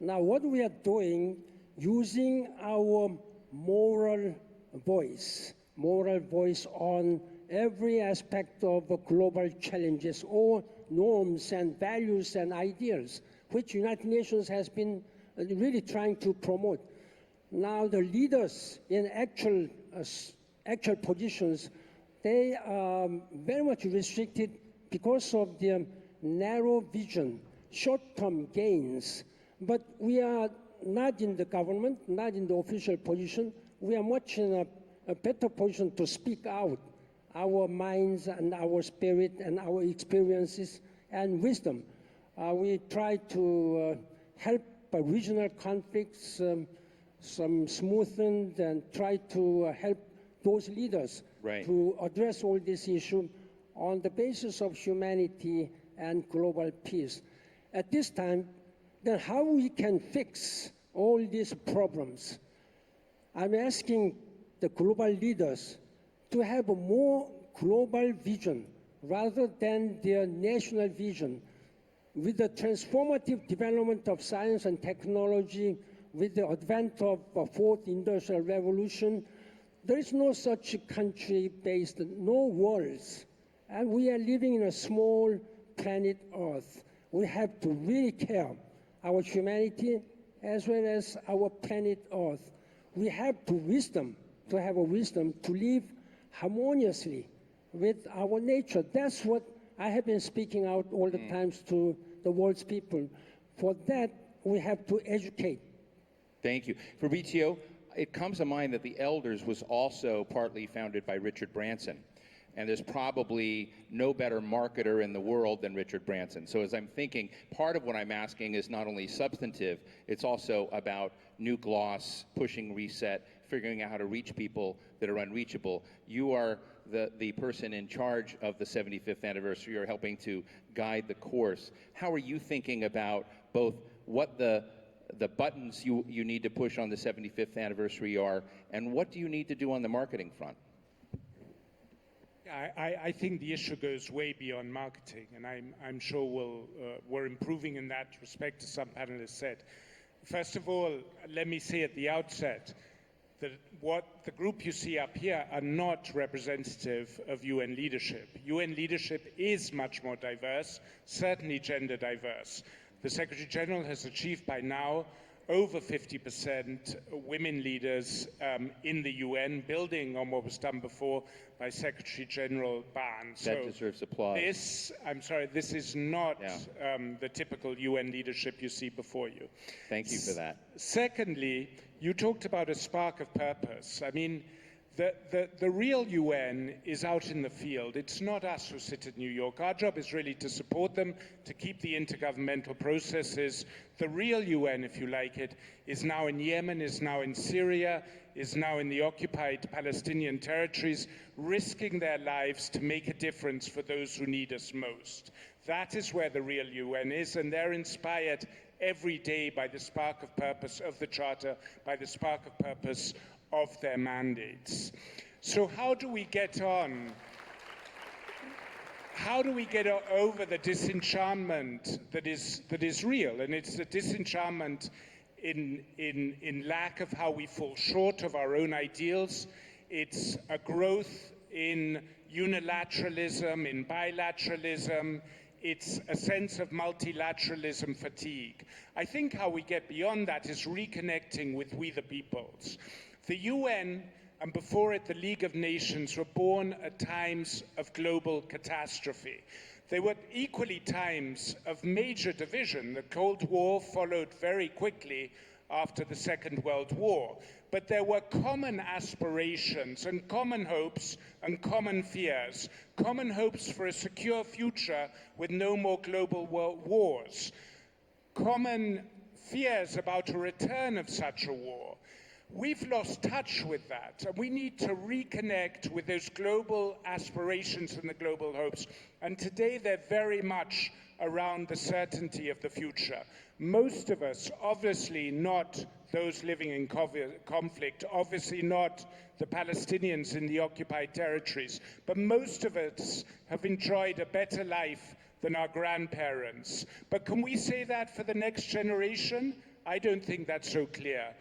Now, what we are doing, using our moral voice on every aspect of global challenges, all norms and values and ideals, which United Nations has been really trying to promote. Now, the leaders in actual positions, they are very much restricted because of their narrow vision, short-term gains. But we are not in the government, not in the official position. We are much in a better position to speak out our minds and our spirit and our experiences and wisdom. We try to help regional conflicts, some smoothened, and try to help those leaders to address all these issues on the basis of humanity and global peace. At this time, then how we can fix all these problems? I'm asking the global leaders to have a more global vision rather than their national vision. With the transformative development of science and technology, with the advent of the fourth industrial revolution, there is no such country-based, no worlds. And we are living in a small planet Earth. We have to really care our humanity as well as our planet Earth. We have to have a wisdom to live harmoniously with our nature. That's what I have been speaking out all the times to the world's people. For that, we have to educate. Thank you. Fabrizio, it comes to mind that the Elders was also partly founded by Richard Branson. And there's probably no better marketer in the world than Richard Branson. So as I'm thinking, part of what I'm asking is not only substantive, it's also about new gloss, pushing reset, figuring out how to reach people that are unreachable. You are the person in charge of the 75th anniversary. You're helping to guide the course. How are you thinking about both what the buttons you need to push on the 75th anniversary are, and what do you need to do on the marketing front? I think the issue goes way beyond marketing, and I'm sure we're improving in that respect, as some panelists said. First of all, let me say at the outset that what the group you see up here are not representative of UN leadership. UN leadership is much more diverse, certainly gender diverse. The Secretary General has achieved by now over 50% women leaders in the UN, building on what was done before by Secretary General Ban. That deserves applause. This is not the typical UN leadership you see before you. Thank you for that. Secondly, you talked about a spark of purpose. I mean, the real UN is out in the field. It's not us who sit at New York. Our job is really to support them, to keep the intergovernmental processes. The real UN, if you like it, is now in Yemen, is now in Syria, is now in the occupied Palestinian territories, risking their lives to make a difference for those who need us most. That is where the real UN is, and they're inspired every day by the spark of purpose of the Charter, by the spark of purpose of their mandates. So how do we get on? How do we get over the disenchantment that is real? And it's the disenchantment in lack of how we fall short of our own ideals. It's a growth in unilateralism, in bilateralism. It's a sense of multilateralism fatigue. I think how we get beyond that is reconnecting with we the peoples. The UN, and before it the League of Nations, were born at times of global catastrophe. They were equally times of major division. The Cold War followed very quickly after the Second World War. But there were common aspirations and common hopes and common fears. Common hopes for a secure future with no more global wars. Common fears about a return of such a war. We've lost touch with that, and we need to reconnect with those global aspirations and the global hopes. And today they're very much around the certainty of the future. Most of us, obviously not those living in conflict, obviously not the Palestinians in the occupied territories, but most of us have enjoyed a better life than our grandparents. But can we say that for the next generation? I don't think that's so clear.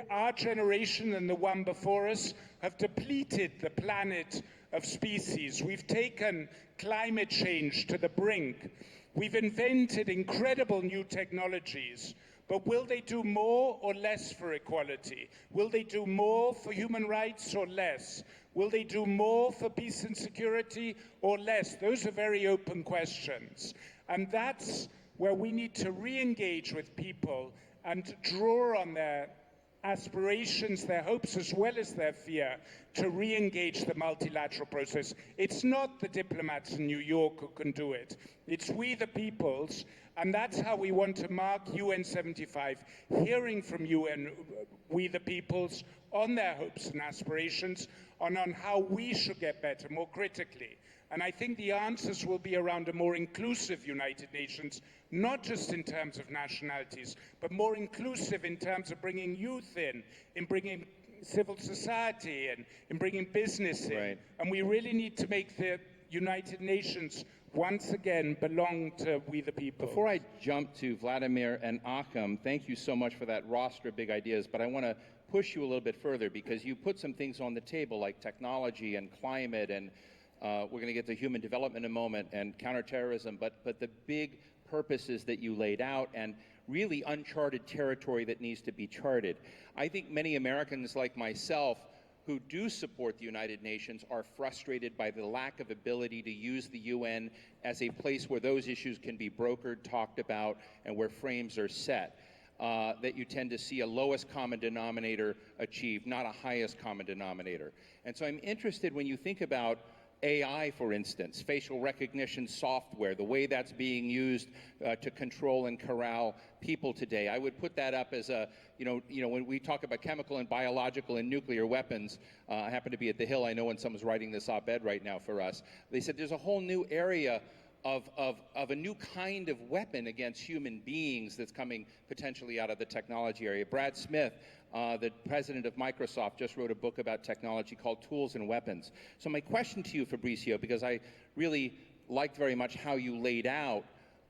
Our generation and the one before us have depleted the planet of species. We've taken climate change to the brink. We've invented incredible new technologies, but will they do more or less for equality? Will they do more for human rights or less? Will they do more for peace and security or less? Those are very open questions. And that's where we need to re-engage with people and draw on their aspirations, their hopes, as well as their fear, to re-engage the multilateral process. It's not the diplomats in New York who can do it. It's we the peoples, and that's how we want to mark UN 75, hearing from UN, we the peoples, on their hopes and aspirations, and on how we should get better, more critically. And I think the answers will be around a more inclusive United Nations, not just in terms of nationalities, but more inclusive in terms of bringing youth in bringing civil society in bringing business in. Right. And we really need to make the United Nations once again belong to we the people. Before I jump to Vladimir and ACHIM, thank you so much for that roster of big ideas, but I want to push you a little bit further because you put some things on the table like technology and climate, and we're going to get to human development in a moment, and counterterrorism, but the big purposes that you laid out and really uncharted territory that needs to be charted. I think many Americans like myself who do support the United Nations are frustrated by the lack of ability to use the UN as a place where those issues can be brokered, talked about, and where frames are set. That you tend to see a lowest common denominator achieved, not a highest common denominator. And so I'm interested when you think about AI, for instance, facial recognition software, the way that's being used to control and corral people today. I would put that up as a, when we talk about chemical and biological and nuclear weapons, I happen to be at the Hill. I know when someone's writing this op-ed right now for us. They said there's a whole new area of a new kind of weapon against human beings that's coming potentially out of the technology area. Brad Smith, the president of Microsoft, just wrote a book about technology called Tools and Weapons. So my question to you, Fabrizio, because I really liked very much how you laid out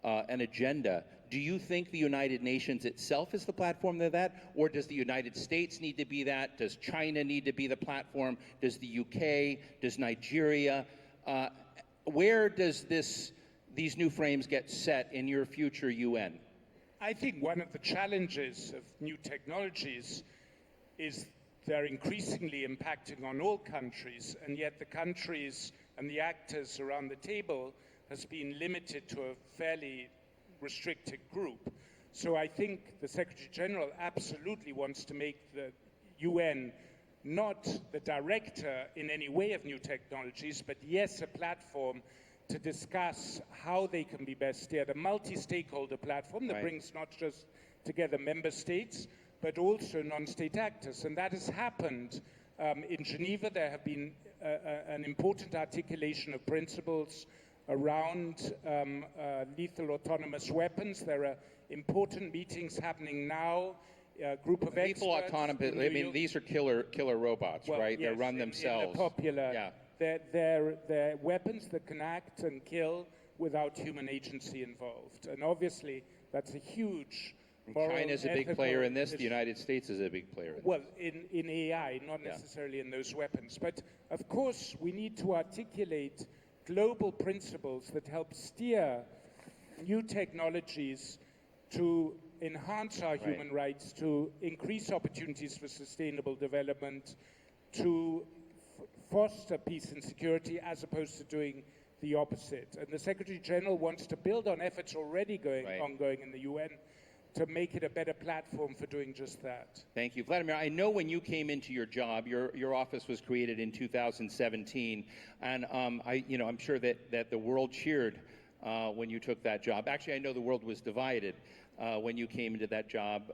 an agenda, do you think the United Nations itself is the platform of that? Or does the United States need to be that? Does China need to be the platform? Does the UK? Does Nigeria? Where does these new frames get set in your future UN? I think one of the challenges of new technologies is they're increasingly impacting on all countries, and yet the countries and the actors around the table has been limited to a fairly restricted group. So I think the Secretary General absolutely wants to make the UN not the director in any way of new technologies, but yes, a platform to discuss how they can be best steered, a multi-stakeholder platform that brings not just together member states, but also non-state actors. And that has happened in Geneva. There have been an important articulation of principles around lethal autonomous weapons. There are important meetings happening now. Group of lethal experts. Autonomous, I mean, these are killer robots, well, right? Yes, they run themselves. In the popular, yeah. They're weapons that can act and kill without human agency involved. And obviously, that's a huge moral, China's a big ethical player in this. The issues. United States is a big player in this. Well, in AI, not Yeah. necessarily in those weapons. But of course, we need to articulate global principles that help steer new technologies to enhance our human rights, to increase opportunities for sustainable development, to foster peace and security, as opposed to doing the opposite. And the Secretary General wants to build on efforts already ongoing in the UN to make it a better platform for doing just that. Thank you. Vladimir, I know when you came into your job, your office was created in 2017, and I'm sure that the world cheered when you took that job. Actually, I know the world was divided when you came into that job.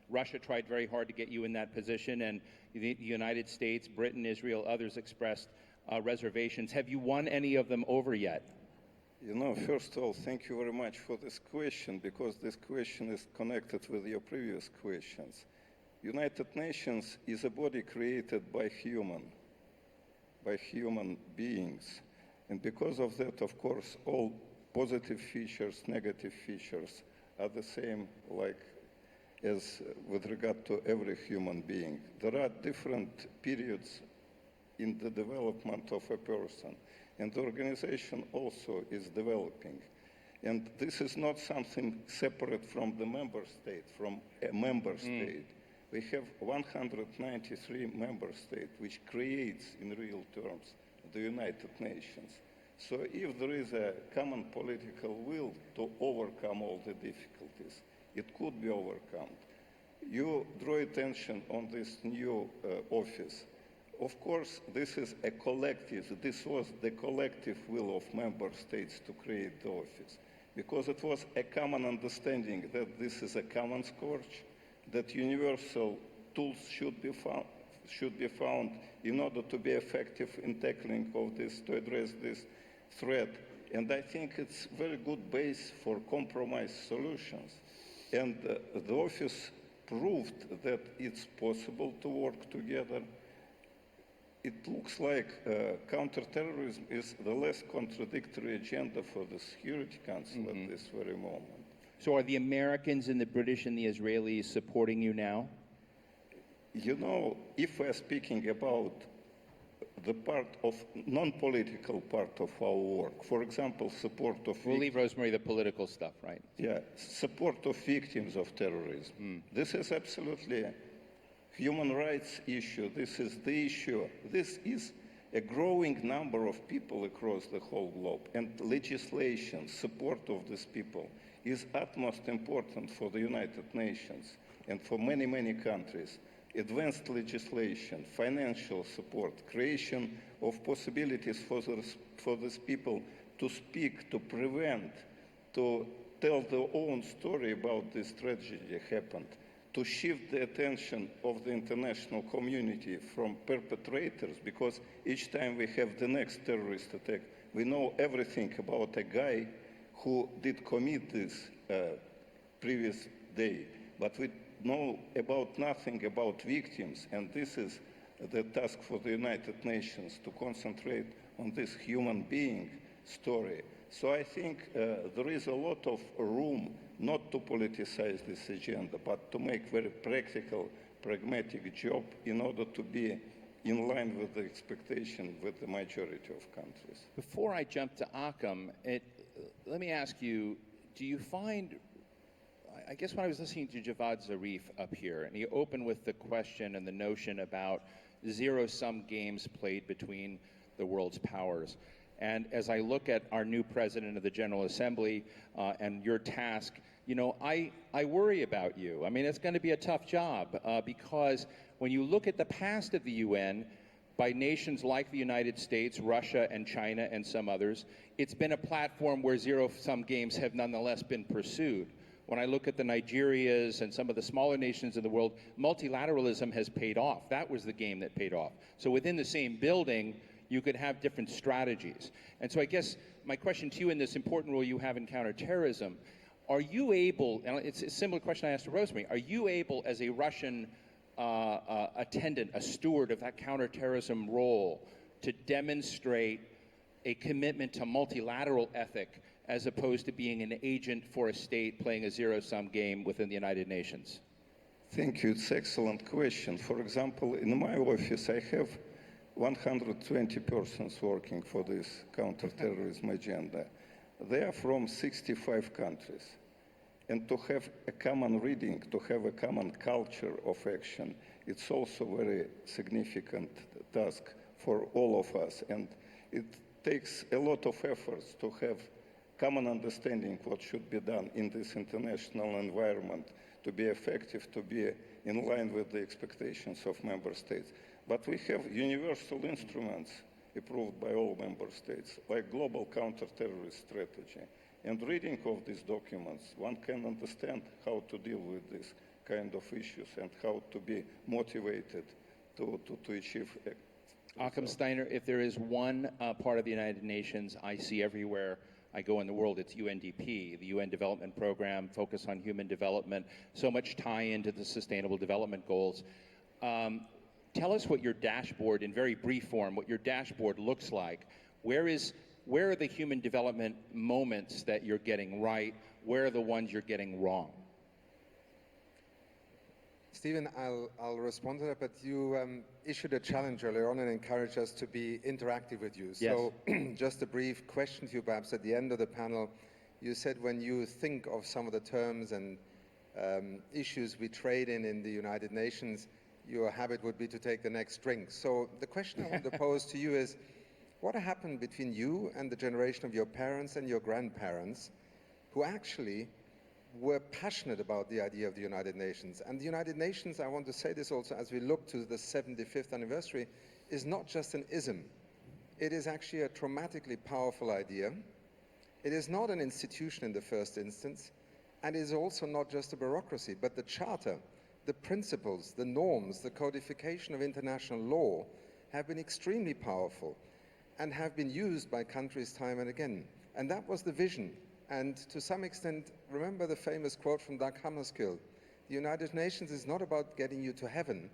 Russia tried very hard to get you in that position, and the United States, Britain, Israel, others expressed reservations. Have you won any of them over yet? You know, first of all, thank you very much for this question, because this question is connected with your previous questions. United Nations is a body created by human beings. And because of that, of course, all positive features, negative features are the same like as with regard to every human being. There are different periods in the development of a person, and the organization also is developing. And this is not something separate from the member state, from a member state. We have 193 member states, which creates, in real terms, the United Nations. So if there is a common political will to overcome all the difficulties, it could be overcome. You draw attention on this new office. Of course, this is a collective. This was the collective will of member states to create the office, because it was a common understanding that this is a common scourge, that universal tools should be found in order to be effective in tackling of this, to address this threat. And I think it's a very good base for compromise solutions. And the office proved that it's possible to work together. It looks like counterterrorism is the less contradictory agenda for the Security Council at this very moment. So are the Americans and the British and the Israelis supporting you now? You know, if we're speaking about the part of non-political part of our work, for example, support of... We'll leave, Rosemary, the political stuff, right? Yeah, support of victims of terrorism. This is absolutely a human rights issue. This is the issue. This is a growing number of people across the whole globe, and legislation, support of these people is utmost important for the United Nations and for many, many countries. Advanced legislation, financial support, creation of possibilities for these people to speak, to prevent, to tell their own story about this tragedy happened, to shift the attention of the international community from perpetrators, because each time we have the next terrorist attack, we know everything about a guy who did commit this previous day, but we know about nothing about victims, and this is the task for the United Nations, to concentrate on this human being story. So I think there is a lot of room not to politicize this agenda, but to make very practical, pragmatic job in order to be in line with the expectation with the majority of countries. Before I jump to ACHIM, let me ask you, do you find, I guess when I was listening to Javad Zarif up here, and he opened with the question and the notion about zero-sum games played between the world's powers. And as I look at our new president of the General Assembly and your task, you know, I worry about you. I mean, it's going to be a tough job because when you look at the past of the UN, by nations like the United States, Russia, and China, and some others, it's been a platform where zero-sum games have nonetheless been pursued. When I look at the Nigerias and some of the smaller nations in the world, multilateralism has paid off. That was the game that paid off. So within the same building, you could have different strategies. And so I guess my question to you in this important role you have in counterterrorism, are you able, and it's a similar question I asked to Rosemary, are you able as a Russian attendant, a steward of that counterterrorism role, to demonstrate a commitment to multilateral ethic as opposed to being an agent for a state playing a zero-sum game within the United Nations? Thank you. It's an excellent question. For example, in my office, I have 120 persons working for this counterterrorism agenda. They are from 65 countries. And to have a common reading, to have a common culture of action, it's also a very significant task for all of us. And it takes a lot of efforts to have common understanding what should be done in this international environment to be effective, to be in line with the expectations of member states. But we have universal instruments approved by all member states, like global counter-terrorist strategy. And reading of these documents, one can understand how to deal with this kind of issues and how to be motivated to achieve. Achim Steiner, if there is one part of the United Nations I see everywhere I go in the world, it's UNDP, the UN Development Program, focus on human development, so much tie into the Sustainable Development Goals. Tell us what your dashboard, in very brief form, what your dashboard looks like. Where are the human development moments that you're getting right? Where are the ones you're getting wrong? Stephen, I'll respond to that, but you issued a challenge earlier on and encouraged us to be interactive with you. Yes. So just a brief question to you perhaps at the end of the panel. You said when you think of some of the terms and issues we trade in the United Nations, your habit would be to take the next drink. So the question I want to pose to you is, what happened between you and the generation of your parents and your grandparents who actually were passionate about the idea of the United Nations? And the United Nations, I want to say this also as we look to the 75th anniversary, is not just an ism. It is actually a traumatically powerful idea. It is not an institution in the first instance, and it is also not just a bureaucracy, but the charter, the principles, the norms, the codification of international law have been extremely powerful and have been used by countries time and again. And that was the vision. And to some extent, remember the famous quote from Dag Hammarskjöld, the United Nations is not about getting you to heaven,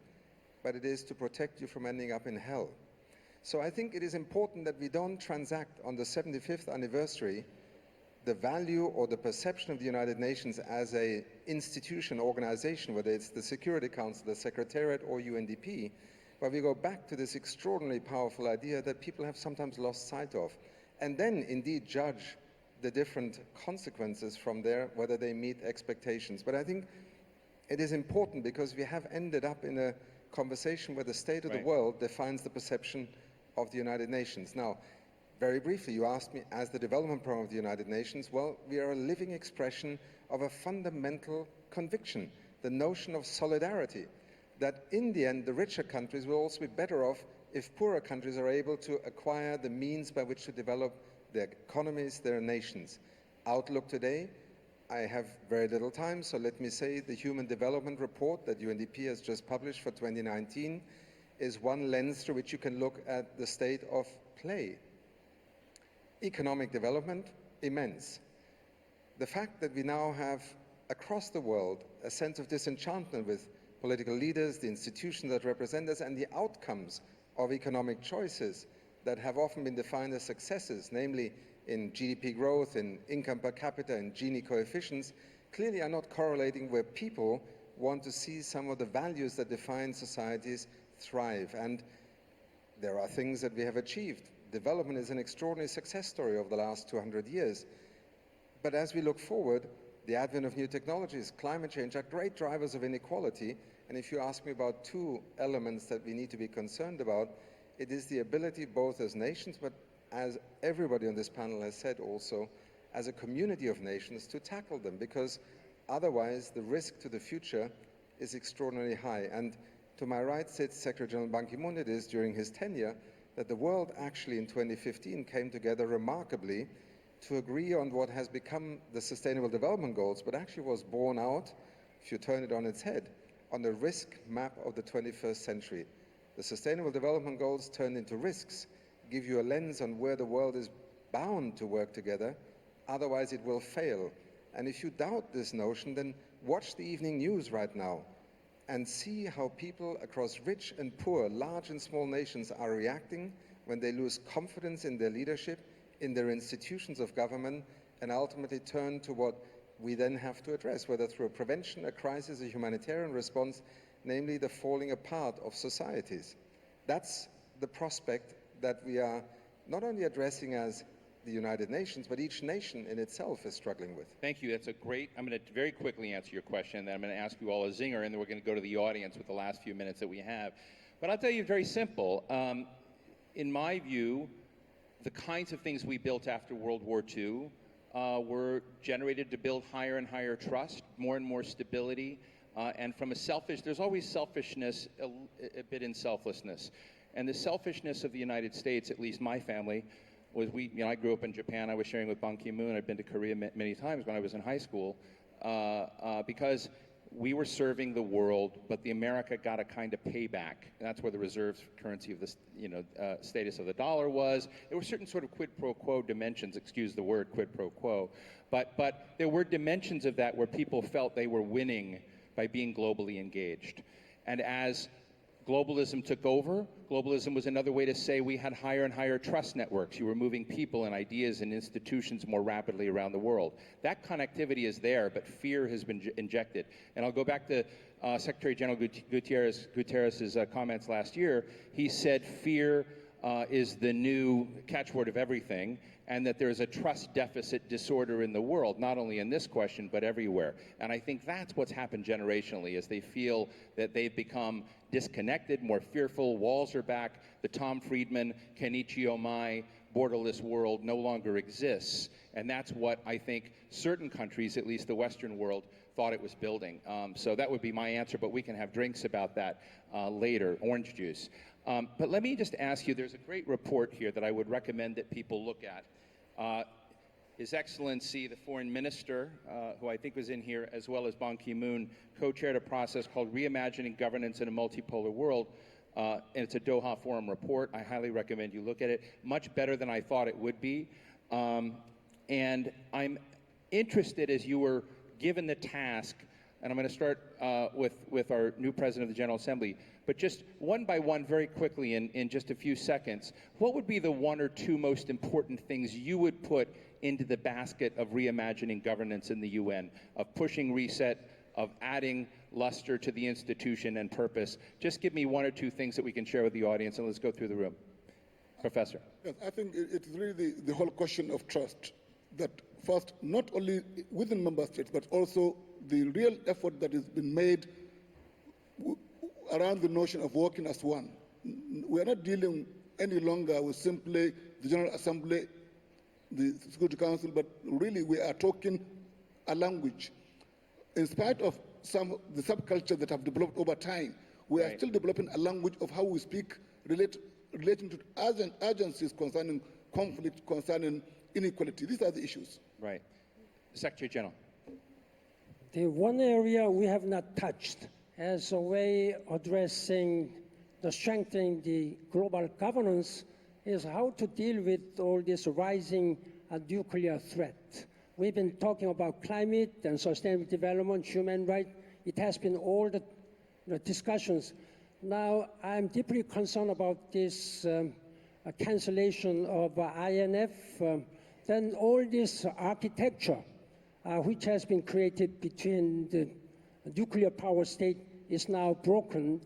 but it is to protect you from ending up in hell. So I think it is important that we don't transact on the 75th anniversary the value or the perception of the United Nations as an institution, organization, whether it's the Security Council, the Secretariat, or UNDP, but we go back to this extraordinarily powerful idea that people have sometimes lost sight of, and then indeed judge the different consequences from there, whether they meet expectations. But I think it is important because we have ended up in a conversation where the state of the world defines the perception of the United Nations. Now, very briefly, you asked me, as the development program of the United Nations, well, we are a living expression of a fundamental conviction, the notion of solidarity, that in the end, the richer countries will also be better off if poorer countries are able to acquire the means by which to develop their economies, their nations. Outlook today, I have very little time, so let me say the Human Development Report that UNDP has just published for 2019 is one lens through which you can look at the state of play. Economic development, immense. The fact that we now have, across the world, a sense of disenchantment with political leaders, the institutions that represent us, and the outcomes of economic choices that have often been defined as successes, namely in GDP growth, in income per capita, in Gini coefficients, clearly are not correlating where people want to see some of the values that define societies thrive. And there are things that we have achieved. Development is an extraordinary success story over the last 200 years. But as we look forward, the advent of new technologies, climate change are great drivers of inequality. And if you ask me about two elements that we need to be concerned about, it is the ability both as nations, but as everybody on this panel has said also, as a community of nations to tackle them, because otherwise the risk to the future is extraordinarily high. And to my right sits Secretary General Ban Ki-moon. It is during his tenure that the world actually in 2015 came together remarkably to agree on what has become the Sustainable Development Goals, but actually was borne out, if you turn it on its head, on the risk map of the 21st century. The Sustainable Development Goals turned into risks, give you a lens on where the world is bound to work together, otherwise it will fail. And if you doubt this notion, then watch the evening news right now and see how people across rich and poor, large and small nations are reacting when they lose confidence in their leadership, in their institutions of government, and ultimately turn to what we then have to address, whether through a prevention, a crisis, a humanitarian response, namely the falling apart of societies. That's the prospect that we are not only addressing as the United Nations, but each nation in itself is struggling with. Thank you. That's a great, I'm going to very quickly answer your question, then I'm going to ask you all a zinger, and then we're going to go to the audience with the last few minutes that we have. But I'll tell you very simple. In my view, the kinds of things we built after World War II were generated to build higher and higher trust, more and more stability, and from a selfish, there's always selfishness, a bit in selflessness. And the selfishness of the United States, at least my family, was I grew up in Japan. I was sharing with Ban Ki-moon. I've been to Korea many times when I was in high school, because we were serving the world, but the America got a kind of payback. And that's where the reserve currency of the status of the dollar was. There were certain sort of quid pro quo dimensions, excuse the word quid pro quo, but there were dimensions of that where people felt they were winning by being globally engaged. And as globalism took over, globalism was another way to say we had higher and higher trust networks. You were moving people and ideas and institutions more rapidly around the world. That connectivity is there, but fear has been injected. And I'll go back to Secretary General Guterres' comments last year. He said fear is the new catchword of everything, and that there's a trust deficit disorder in the world, not only in this question, but everywhere. And I think that's what's happened generationally, as they feel that they've become disconnected, more fearful, walls are back, the Tom Friedman, Kenichi Omai, borderless world no longer exists. And that's what I think certain countries, at least the Western world, thought it was building. So that would be my answer, but we can have drinks about that later, orange juice. But let me just ask you, there's a great report here that I would recommend that people look at. His Excellency, the Foreign Minister, who I think was in here, as well as Ban Ki-moon, co-chaired a process called Reimagining Governance in a Multipolar World, and it's a Doha Forum report. I highly recommend you look at it. Much better than I thought it would be. And I'm interested, as you were given the task, and I'm going to start with our new President of the General Assembly, but just one by one, very quickly, in just a few seconds, what would be the one or two most important things you would put into the basket of reimagining governance in the UN, of pushing reset, of adding luster to the institution and purpose? Just give me one or two things that we can share with the audience, and let's go through the room. Professor. Yes, I think it's really the whole question of trust, that first, not only within member states, but also the real effort that has been made around the notion of working as one. We are not dealing any longer with simply the General Assembly, the Security Council, but really we are talking a language. In spite of some of the subcultures that have developed over time, we are still developing a language of how we speak relating to urgencies concerning conflict, concerning inequality. These are the issues. Right. Secretary General. The one area we have not touched as a way addressing the strengthening the global governance is how to deal with all this rising nuclear threat. We've been talking about climate and sustainable development, human rights. It has been all the discussions. Now, I'm deeply concerned about this cancellation of INF. Then all this architecture which has been created between the nuclear power state is now broken.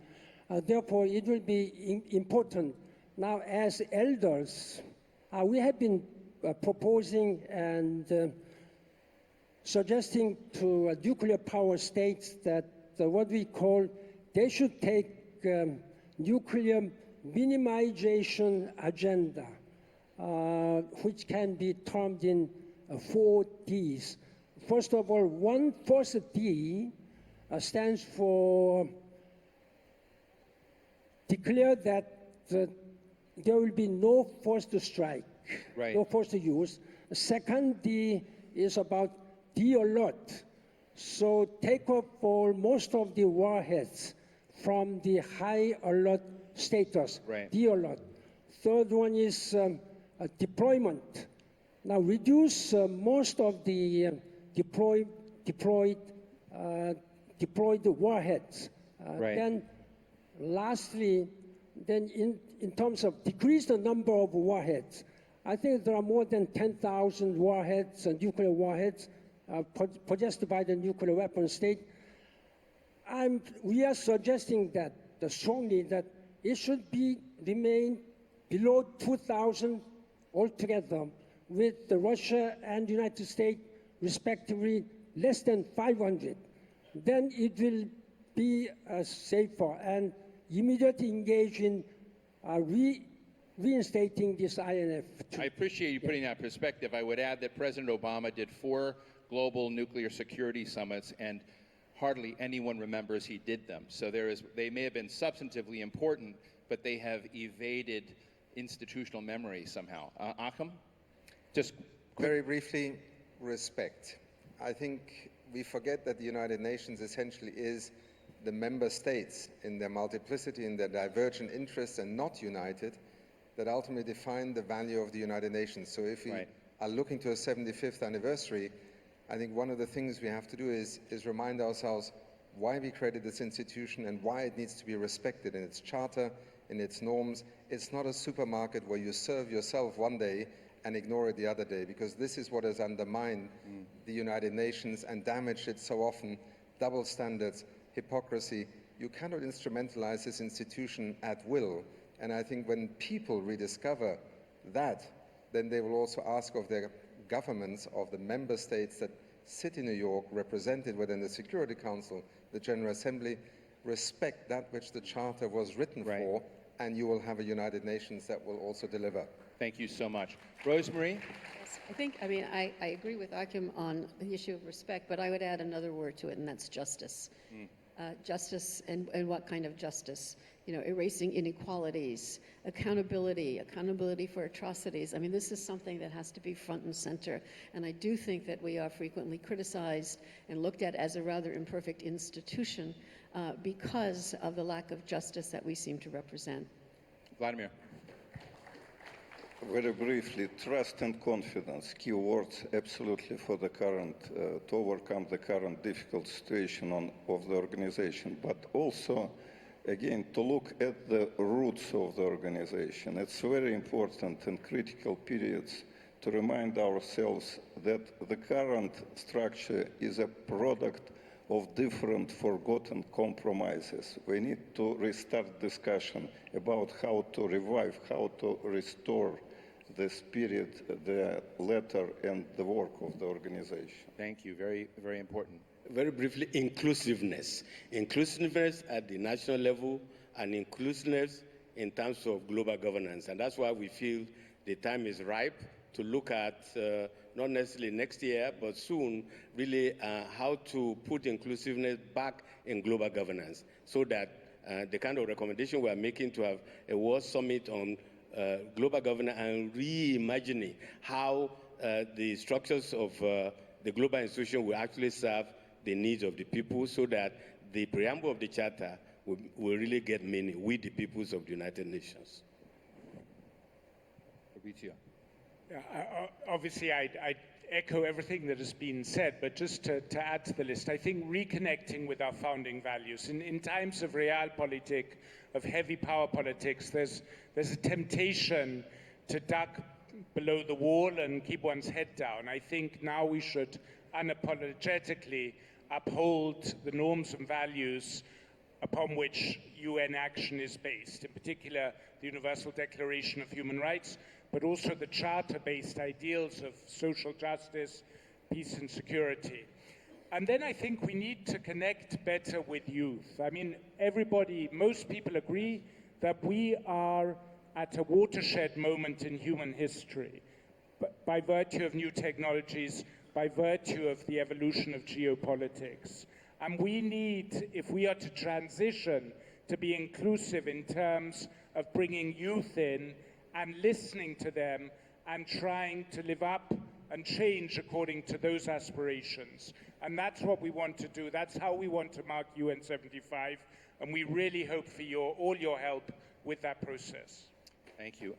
Therefore, it will be important. Now, as elders, we have been proposing and suggesting to nuclear power states that what we call, they should take nuclear minimization agenda, which can be termed in 4 Ds. First of all, first D stands for declare that there will be no forced strike, no forced use. The second D is about de-alert. So take off most of the warheads from the high alert status, de-alert. Third one is deployment. Now reduce most of the deployed warheads. Then lastly, then in terms of decrease the number of warheads, I think there are more than 10,000 warheads and nuclear warheads possessed by the nuclear weapon state. We are suggesting that strongly that it should remain below 2,000 altogether, with Russia and the United States respectively less than 500. Then it will be safer and immediately engage in reinstating this INF. I appreciate you putting that perspective. I would add that President Obama did 4 global nuclear security summits, and hardly anyone remembers he did them. So they may have been substantively important, but they have evaded institutional memory somehow. ACHIM? Just very briefly, respect. I think we forget that the United Nations essentially is the member states in their multiplicity, in their divergent interests, and not united, that ultimately define the value of the United Nations. So if we are looking to a 75th anniversary, I think one of the things we have to do is remind ourselves why we created this institution and why it needs to be respected in its charter, in its norms. It's not a supermarket where you serve yourself one day and ignore it the other day, because this is what has undermined the United Nations and damaged it so often. Double standards, hypocrisy. You cannot instrumentalize this institution at will. And I think when people rediscover that, then they will also ask of their governments, of the member states that sit in New York, represented within the Security Council, the General Assembly, respect that which the Charter was written for, and you will have a United Nations that will also deliver. Thank you so much. Rosemary? Yes, I agree with Achim on the issue of respect, but I would add another word to it, and that's justice. Justice, and what kind of justice? You know, erasing inequalities, accountability for atrocities. I mean, this is something that has to be front and center. And I do think that we are frequently criticized and looked at as a rather imperfect institution because of the lack of justice that we seem to represent. Vladimir. Very briefly, trust and confidence, key words absolutely for the current, to overcome the current difficult situation of the organization, but also, again, to look at the roots of the organization. It's very important in critical periods to remind ourselves that the current structure is a product of different forgotten compromises. We need to restart discussion about how to revive, how to restore the spirit, the letter, and the work of the organization. Thank you. Very, very important. Very briefly, inclusiveness. Inclusiveness at the national level and inclusiveness in terms of global governance. And that's why we feel the time is ripe to look at, not necessarily next year, but soon, really how to put inclusiveness back in global governance, so that the kind of recommendation we are making to have a World Summit on global governance and reimagining how the structures of the global institution will actually serve the needs of the people, so that the preamble of the Charter will really get meaning with the peoples of the United Nations. FABRIZIO. Obviously, I echo everything that has been said, but just to add to the list, I think reconnecting with our founding values. In times of realpolitik, of heavy power politics, there's a temptation to duck below the wall and keep one's head down. I think now we should unapologetically uphold the norms and values upon which UN action is based, in particular the Universal Declaration of Human Rights, but also the Charter-based ideals of social justice, peace and security. And then I think we need to connect better with youth. I mean, most people agree that we are at a watershed moment in human history, by virtue of new technologies, by virtue of the evolution of geopolitics. And we need, if we are to transition to be inclusive in terms of bringing youth in and listening to them and trying to live up and change according to those aspirations. And that's what we want to do. That's how we want to mark UN 75. And we really hope for all your help with that process. Thank you.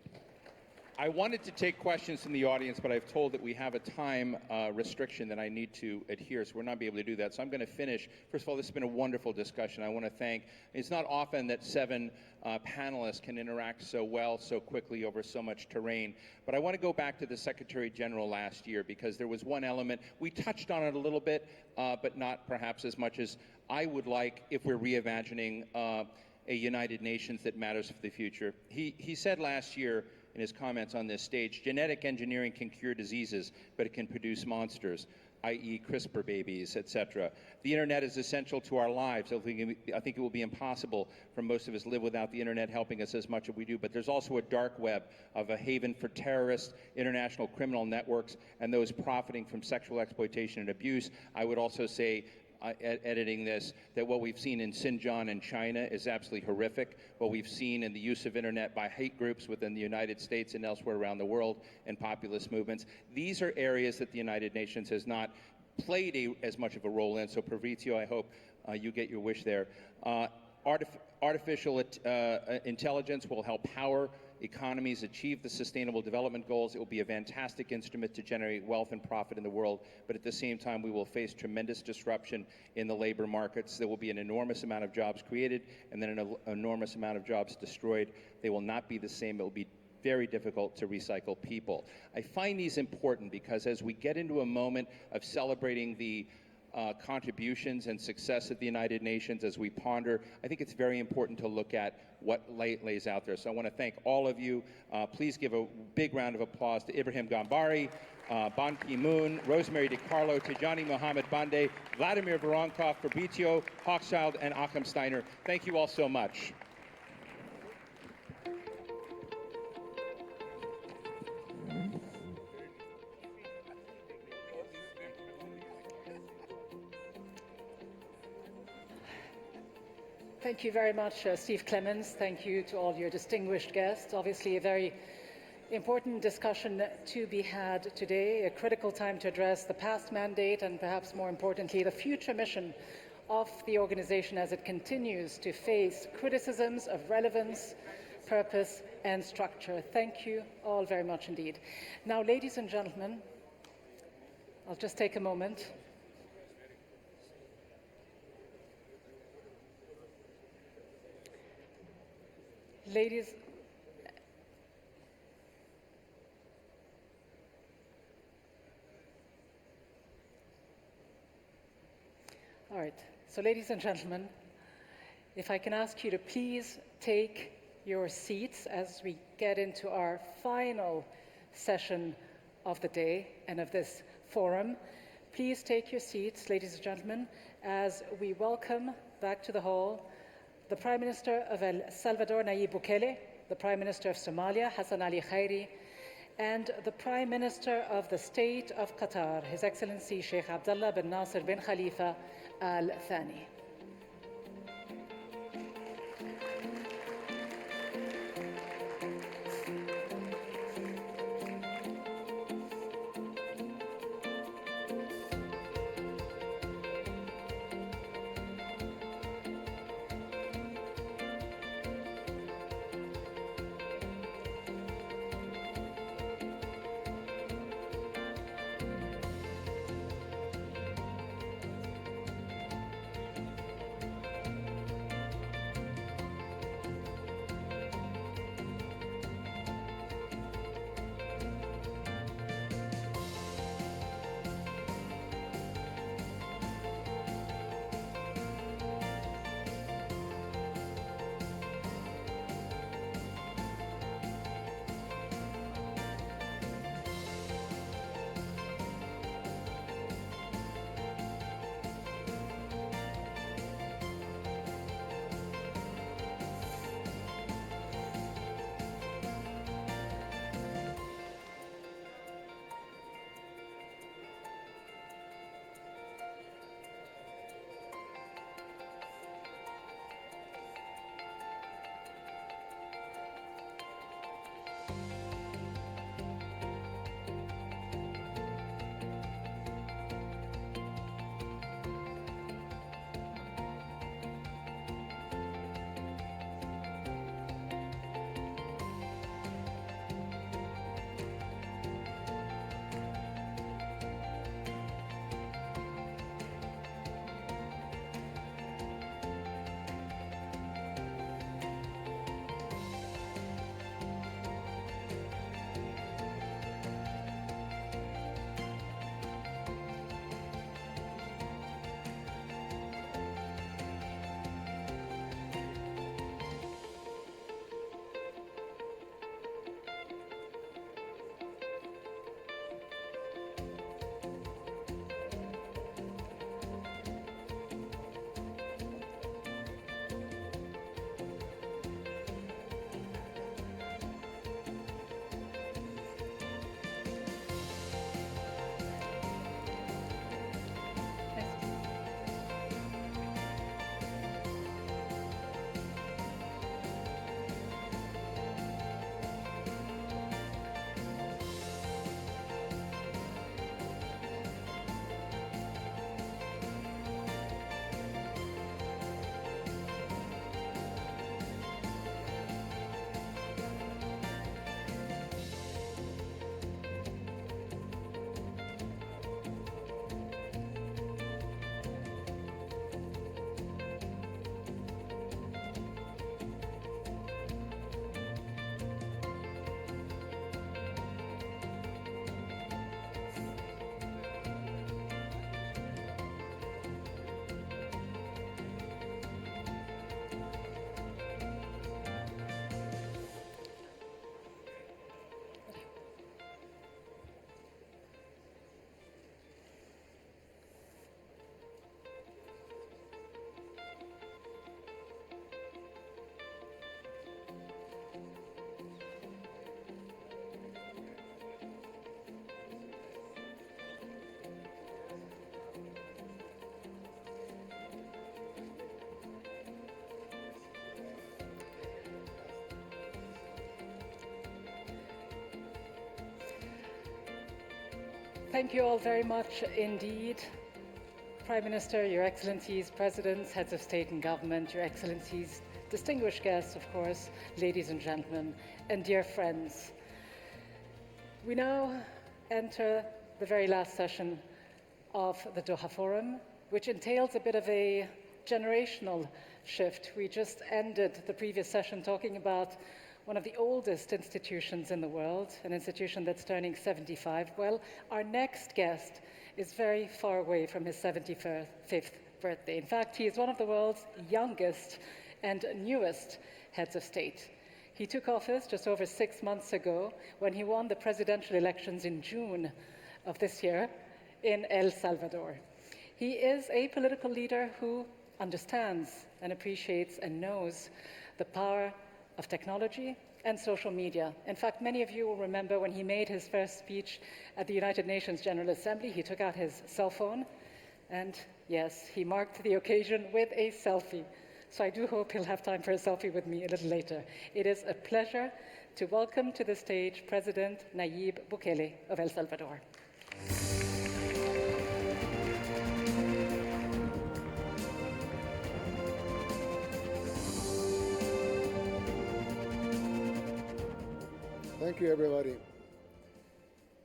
I wanted to take questions from the audience, but I've told that we have a time restriction that I need to adhere, so we're not be able to do that. So I'm going to finish. First of all, this has been a wonderful discussion. I want to thank, it's not often that 7 panelists can interact so well, so quickly over so much terrain. But I want to go back to the Secretary General last year, because there was one element, we touched on it a little bit, but not perhaps as much as I would like if we're reimagining a United Nations that matters for the future. He said last year, in his comments on this stage, genetic engineering can cure diseases, but it can produce monsters, i.e. CRISPR babies, etc. The internet is essential to our lives. I think it will be impossible for most of us to live without the internet helping us as much as we do, but there's also a dark web of a haven for terrorists, international criminal networks, and those profiting from sexual exploitation and abuse. I would also say, editing this, that what we've seen in Xinjiang in China is absolutely horrific. What we've seen in the use of internet by hate groups within the United States and elsewhere around the world and populist movements, these are areas that the United Nations has not played as much of a role in. So Fabrizio, I hope you get your wish there. Artificial intelligence will help power economies achieve the Sustainable Development Goals. It will be a fantastic instrument to generate wealth and profit in the world, but at the same time we will face tremendous disruption in the labor markets. There will be an enormous amount of jobs created and then an enormous amount of jobs destroyed. They will not be the same. It will be very difficult to recycle people. I find these important because as we get into a moment of celebrating the contributions and success of the United Nations, as we ponder, I think it's very important to look at what lays out there. So I want to thank all of you. Please give a big round of applause to IBRAHIM GAMBARI, Ban Ki-moon, Rosemary DiCarlo, TIJJANI MUHAMMAD-BANDE, VLADIMIR, VORONKOV, FABRIZIO, HOCHSCHILD, and ACHIM STEINER. Thank you all so much. Thank you very much, Steve Clements. Thank you to all your distinguished guests. Obviously, a very important discussion to be had today, a critical time to address the past mandate and perhaps more importantly, the future mission of the organization as it continues to face criticisms of relevance, purpose, and structure. Thank you all very much indeed. Now, ladies and gentlemen, I'll just take a moment. Ladies, all right, so ladies and gentlemen, if I can ask you to please take your seats as we get into our final session of the day and of this forum. Please take your seats, ladies and gentlemen, as we welcome back to the hall the Prime Minister of El Salvador, Nayib Bukele, the Prime Minister of Somalia, Hassan Ali Khairi, and the Prime Minister of the State of Qatar, His Excellency Sheikh Abdullah bin Nasser bin Khalifa Al Thani. Thank you all very much indeed. Prime Minister, Your Excellencies, Presidents, Heads of State and Government, Your Excellencies, distinguished guests, of course, ladies and gentlemen, and dear friends. We now enter the very last session of the Doha Forum, which entails a bit of a generational shift. We just ended the previous session talking about one of the oldest institutions in the world, an institution that's turning 75. Well, our next guest is very far away from his 75th birthday. In fact, he is one of the world's youngest and newest heads of state. He took office just over 6 months ago when he won the presidential elections in June of this year in El Salvador. He is a political leader who understands and appreciates and knows the power of technology and social media. In fact, many of you will remember when he made his first speech at the United Nations General Assembly, he took out his cell phone, and yes, he marked the occasion with a selfie. So I do hope he'll have time for a selfie with me a little later. It is a pleasure to welcome to the stage President Nayib Bukele of El Salvador. Thank you, everybody.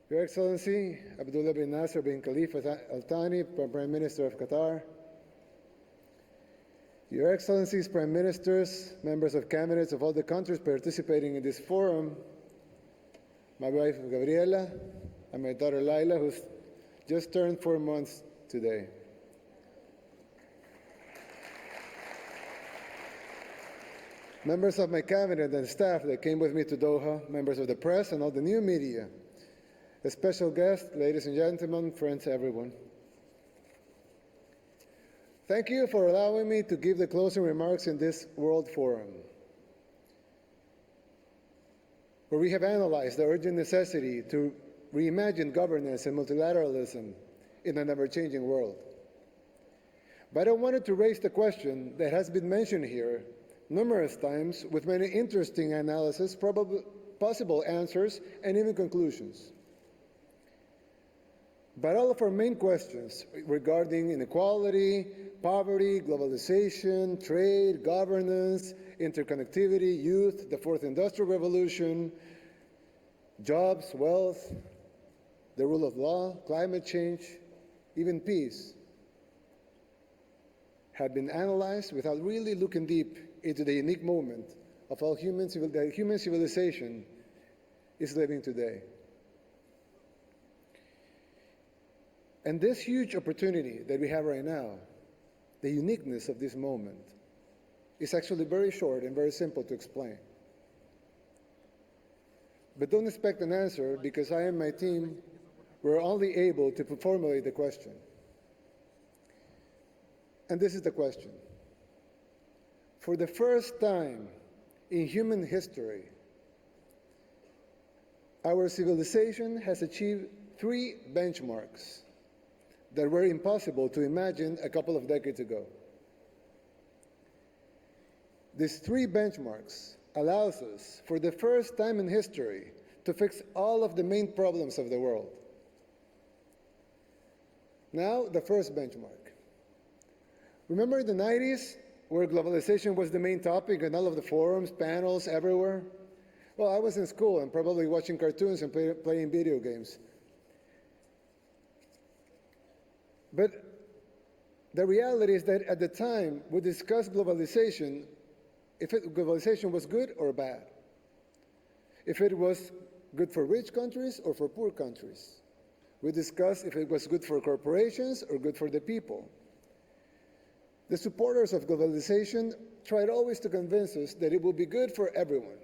Your Excellency, Abdullah bin Nasser bin Khalifa Al Thani, Prime Minister of Qatar. Your Excellencies, Prime Ministers, members of cabinets of all the countries participating in this forum, my wife Gabriela, and my daughter Laila, who's just turned 4 months today. Members of my cabinet and staff that came with me to Doha, members of the press and all the new media, a special guest, ladies and gentlemen, friends, everyone. Thank you for allowing me to give the closing remarks in this World Forum, where we have analyzed the urgent necessity to reimagine governance and multilateralism in an ever-changing world. But I wanted to raise the question that has been mentioned here numerous times with many interesting analysis, possible answers, and even conclusions. But all of our main questions regarding inequality, poverty, globalization, trade, governance, interconnectivity, youth, the fourth industrial revolution, jobs, wealth, the rule of law, climate change, even peace, have been analyzed without really looking deep into the unique moment of how human civilization is living today. And this huge opportunity that we have right now, the uniqueness of this moment, is actually very short and very simple to explain. But don't expect an answer, because I and my team were only able to formulate the question. And this is the question. For the first time in human history, our civilization has achieved 3 benchmarks that were impossible to imagine a couple of decades ago. These 3 benchmarks allows us, for the first time in history, to fix all of the main problems of the world. Now, the first benchmark. Remember in the 90s, where globalization was the main topic and all of the forums, panels, everywhere? Well, I was in school and probably watching cartoons and playing video games. But the reality is that at the time, we discussed globalization, if globalization was good or bad, if it was good for rich countries or for poor countries. We discussed if it was good for corporations or good for the people. The supporters of globalization tried always to convince us that it would be good for everyone.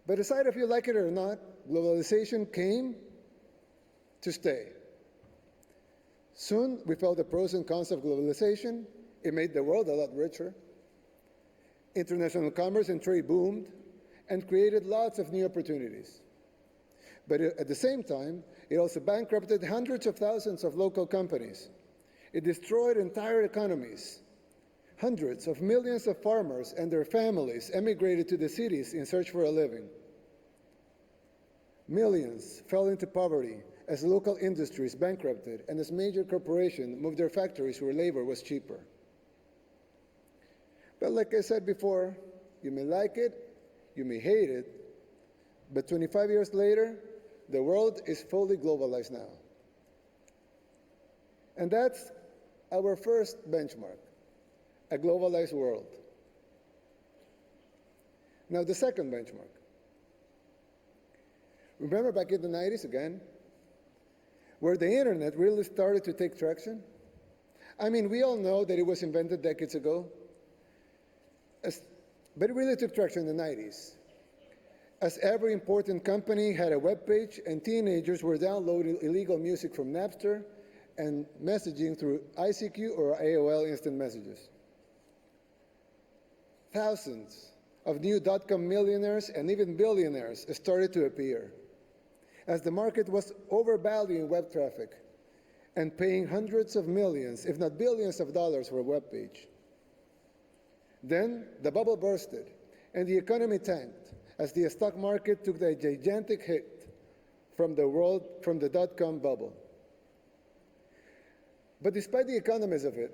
But decide if you like it or not, globalization came to stay. Soon, we felt the pros and cons of globalization. It made the world a lot richer. International commerce and trade boomed and created lots of new opportunities. But at the same time, it also bankrupted hundreds of thousands of local companies. It destroyed entire economies. Hundreds of millions of farmers and their families emigrated to the cities in search for a living. Millions fell into poverty as local industries bankrupted and as major corporations moved their factories where labor was cheaper. But like I said before, you may like it, you may hate it, but 25 years later, the world is fully globalized now. And that's our first benchmark, a globalized world. Now the second benchmark. Remember back in the 90s again, where the internet really started to take traction? I mean, we all know that it was invented decades ago, but it really took traction in the 90s. As every important company had a web page and teenagers were downloading illegal music from Napster and messaging through ICQ or AOL instant messages. Thousands of new dot-com millionaires and even billionaires started to appear as the market was overvaluing web traffic and paying hundreds of millions, if not billions of dollars for a web page. Then the bubble bursted and the economy tanked as the stock market took a gigantic hit from the dot-com bubble. But despite the economies of it,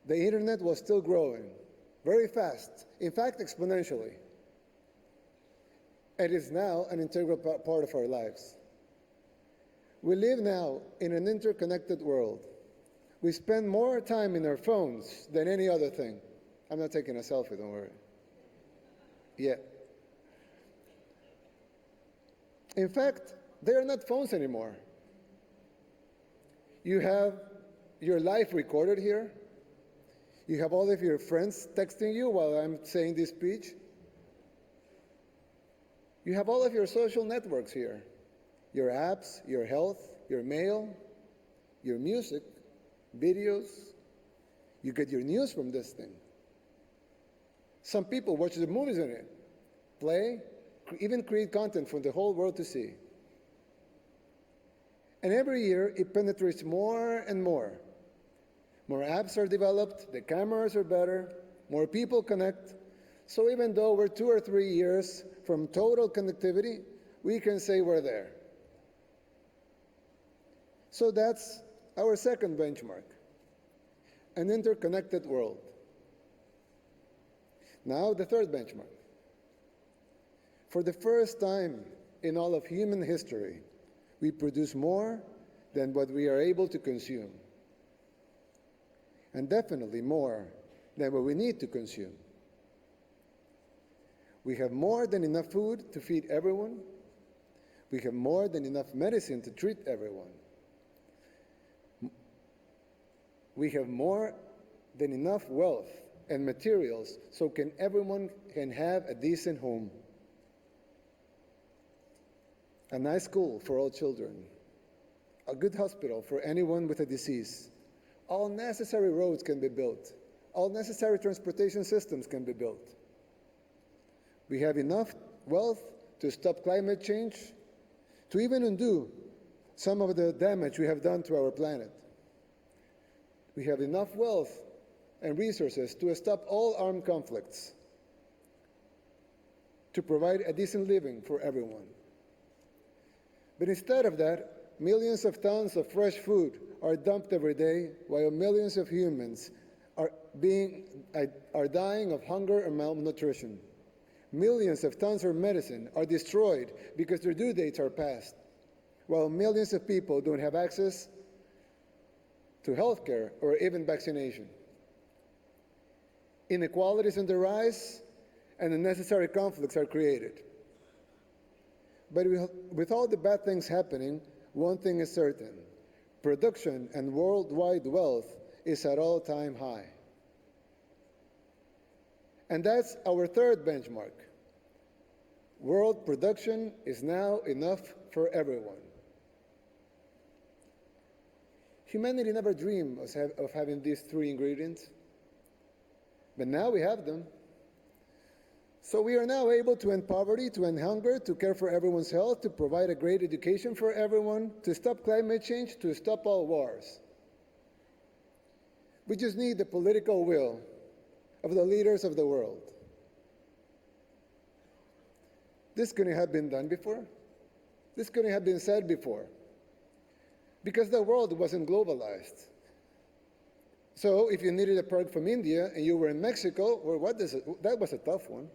the internet was still growing very fast, in fact exponentially. It is now an integral part of our lives. We live now in an interconnected world. We spend more time in our phones than any other thing. I'm not taking a selfie, don't worry. Yeah. In fact, they are not phones anymore. You have your life recorded here. You have all of your friends texting you while I'm saying this speech. You have all of your social networks here. Your apps, your health, your mail, your music, videos. You get your news from this thing. Some people watch the movies in it, play, even create content for the whole world to see. And every year, it penetrates more and more. More apps are developed, the cameras are better, more people connect. So even though we're 2 or 3 years from total connectivity, we can say we're there. So that's our second benchmark, an interconnected world. Now the third benchmark. For the first time in all of human history, we produce more than what we are able to consume, and definitely more than what we need to consume. We have more than enough food to feed everyone. We have more than enough medicine to treat everyone. We have more than enough wealth and materials so everyone can have a decent home. A nice school for all children. A good hospital for anyone with a disease. All necessary roads can be built. All necessary transportation systems can be built. We have enough wealth to stop climate change, to even undo some of the damage we have done to our planet. We have enough wealth and resources to stop all armed conflicts, to provide a decent living for everyone. But instead of that, millions of tons of fresh food are dumped every day, while millions of humans are dying of hunger and malnutrition. Millions of tons of medicine are destroyed because their due dates are past, while millions of people don't have access to health care or even vaccination. Inequalities on the rise, and unnecessary conflicts are created. But with all the bad things happening, one thing is certain: production and worldwide wealth is at all-time high. And that's our third benchmark. World production is now enough for everyone. Humanity never dreamed of having these three ingredients, but now we have them. So we are now able to end poverty, to end hunger, to care for everyone's health, to provide a great education for everyone, to stop climate change, to stop all wars. We just need the political will of the leaders of the world. This couldn't have been done before. This couldn't have been said before because the world wasn't globalized. So if you needed a product from India and you were in Mexico, well, that was a tough one.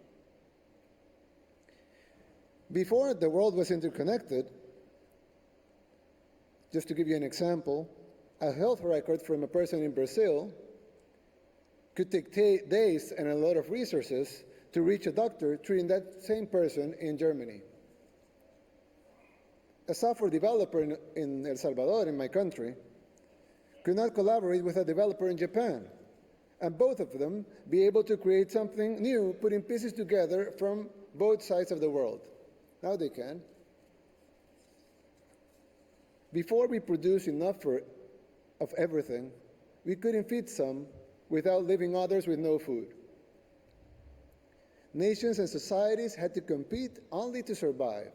Before the world was interconnected, just to give you an example, a health record from a person in Brazil could take days and a lot of resources to reach a doctor treating that same person in Germany. A software developer in El Salvador, in my country, could not collaborate with a developer in Japan, and both of them be able to create something new, putting pieces together from both sides of the world. Now they can. Before we produced enough of everything, we couldn't feed some without leaving others with no food. Nations and societies had to compete only to survive.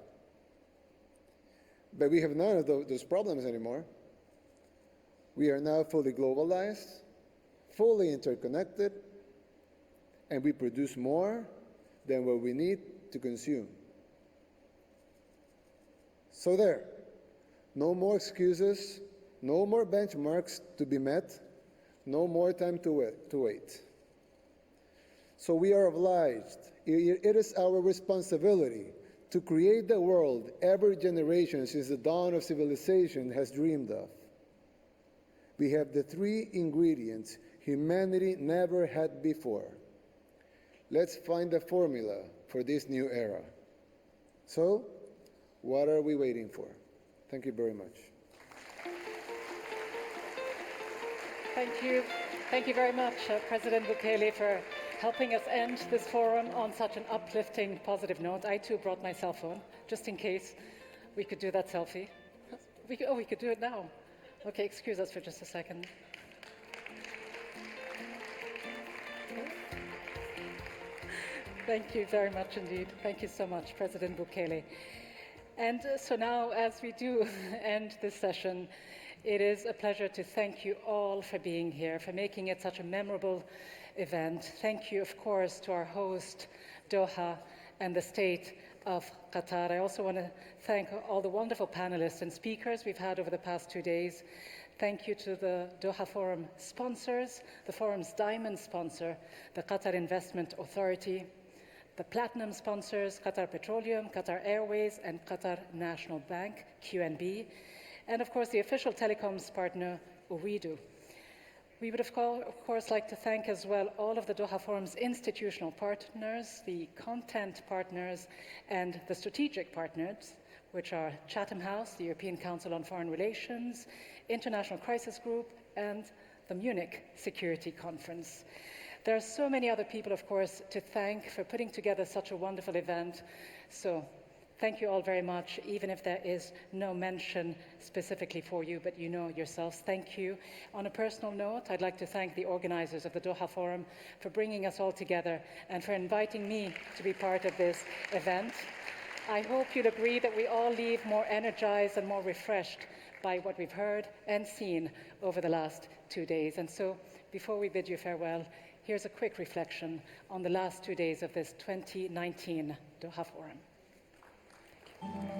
But we have none of those problems anymore. We are now fully globalized, fully interconnected, and we produce more than what we need to consume. So there, no more excuses, no more benchmarks to be met, no more time to wait. So we are obliged, it is our responsibility to create the world every generation since the dawn of civilization has dreamed of. We have the three ingredients humanity never had before. Let's find the formula for this new era. So, what are we waiting for? Thank you very much. Thank you. Thank you very much, President Bukele, for helping us end this forum on such an uplifting, positive note. I too brought my cell phone, just in case we could do that selfie. We could do it now. Okay, excuse us for just a second. Thank you very much indeed. Thank you so much, President Bukele. And so now, as we do end this session, it is a pleasure to thank you all for being here, for making it such a memorable event. Thank you, of course, to our host, Doha, and the State of Qatar. I also want to thank all the wonderful panelists and speakers we've had over the past 2 days. Thank you to the Doha Forum sponsors, the forum's diamond sponsor, the Qatar Investment Authority, the platinum sponsors, Qatar Petroleum, Qatar Airways, and Qatar National Bank, QNB, and of course the official telecoms partner, Ooredoo. We would of course like to thank as well all of the Doha Forum's institutional partners, the content partners, and the strategic partners, which are Chatham House, the European Council on Foreign Relations, International Crisis Group, and the Munich Security Conference. There are so many other people, of course, to thank for putting together such a wonderful event. So thank you all very much, even if there is no mention specifically for you, but you know yourselves. Thank you. On a personal note, I'd like to thank the organizers of the Doha Forum for bringing us all together and for inviting me to be part of this event. I hope you'll agree that we all leave more energized and more refreshed by what we've heard and seen over the last 2 days. And so, before we bid you farewell, here's a quick reflection on the last 2 days of this 2019 Doha Forum. Thank you.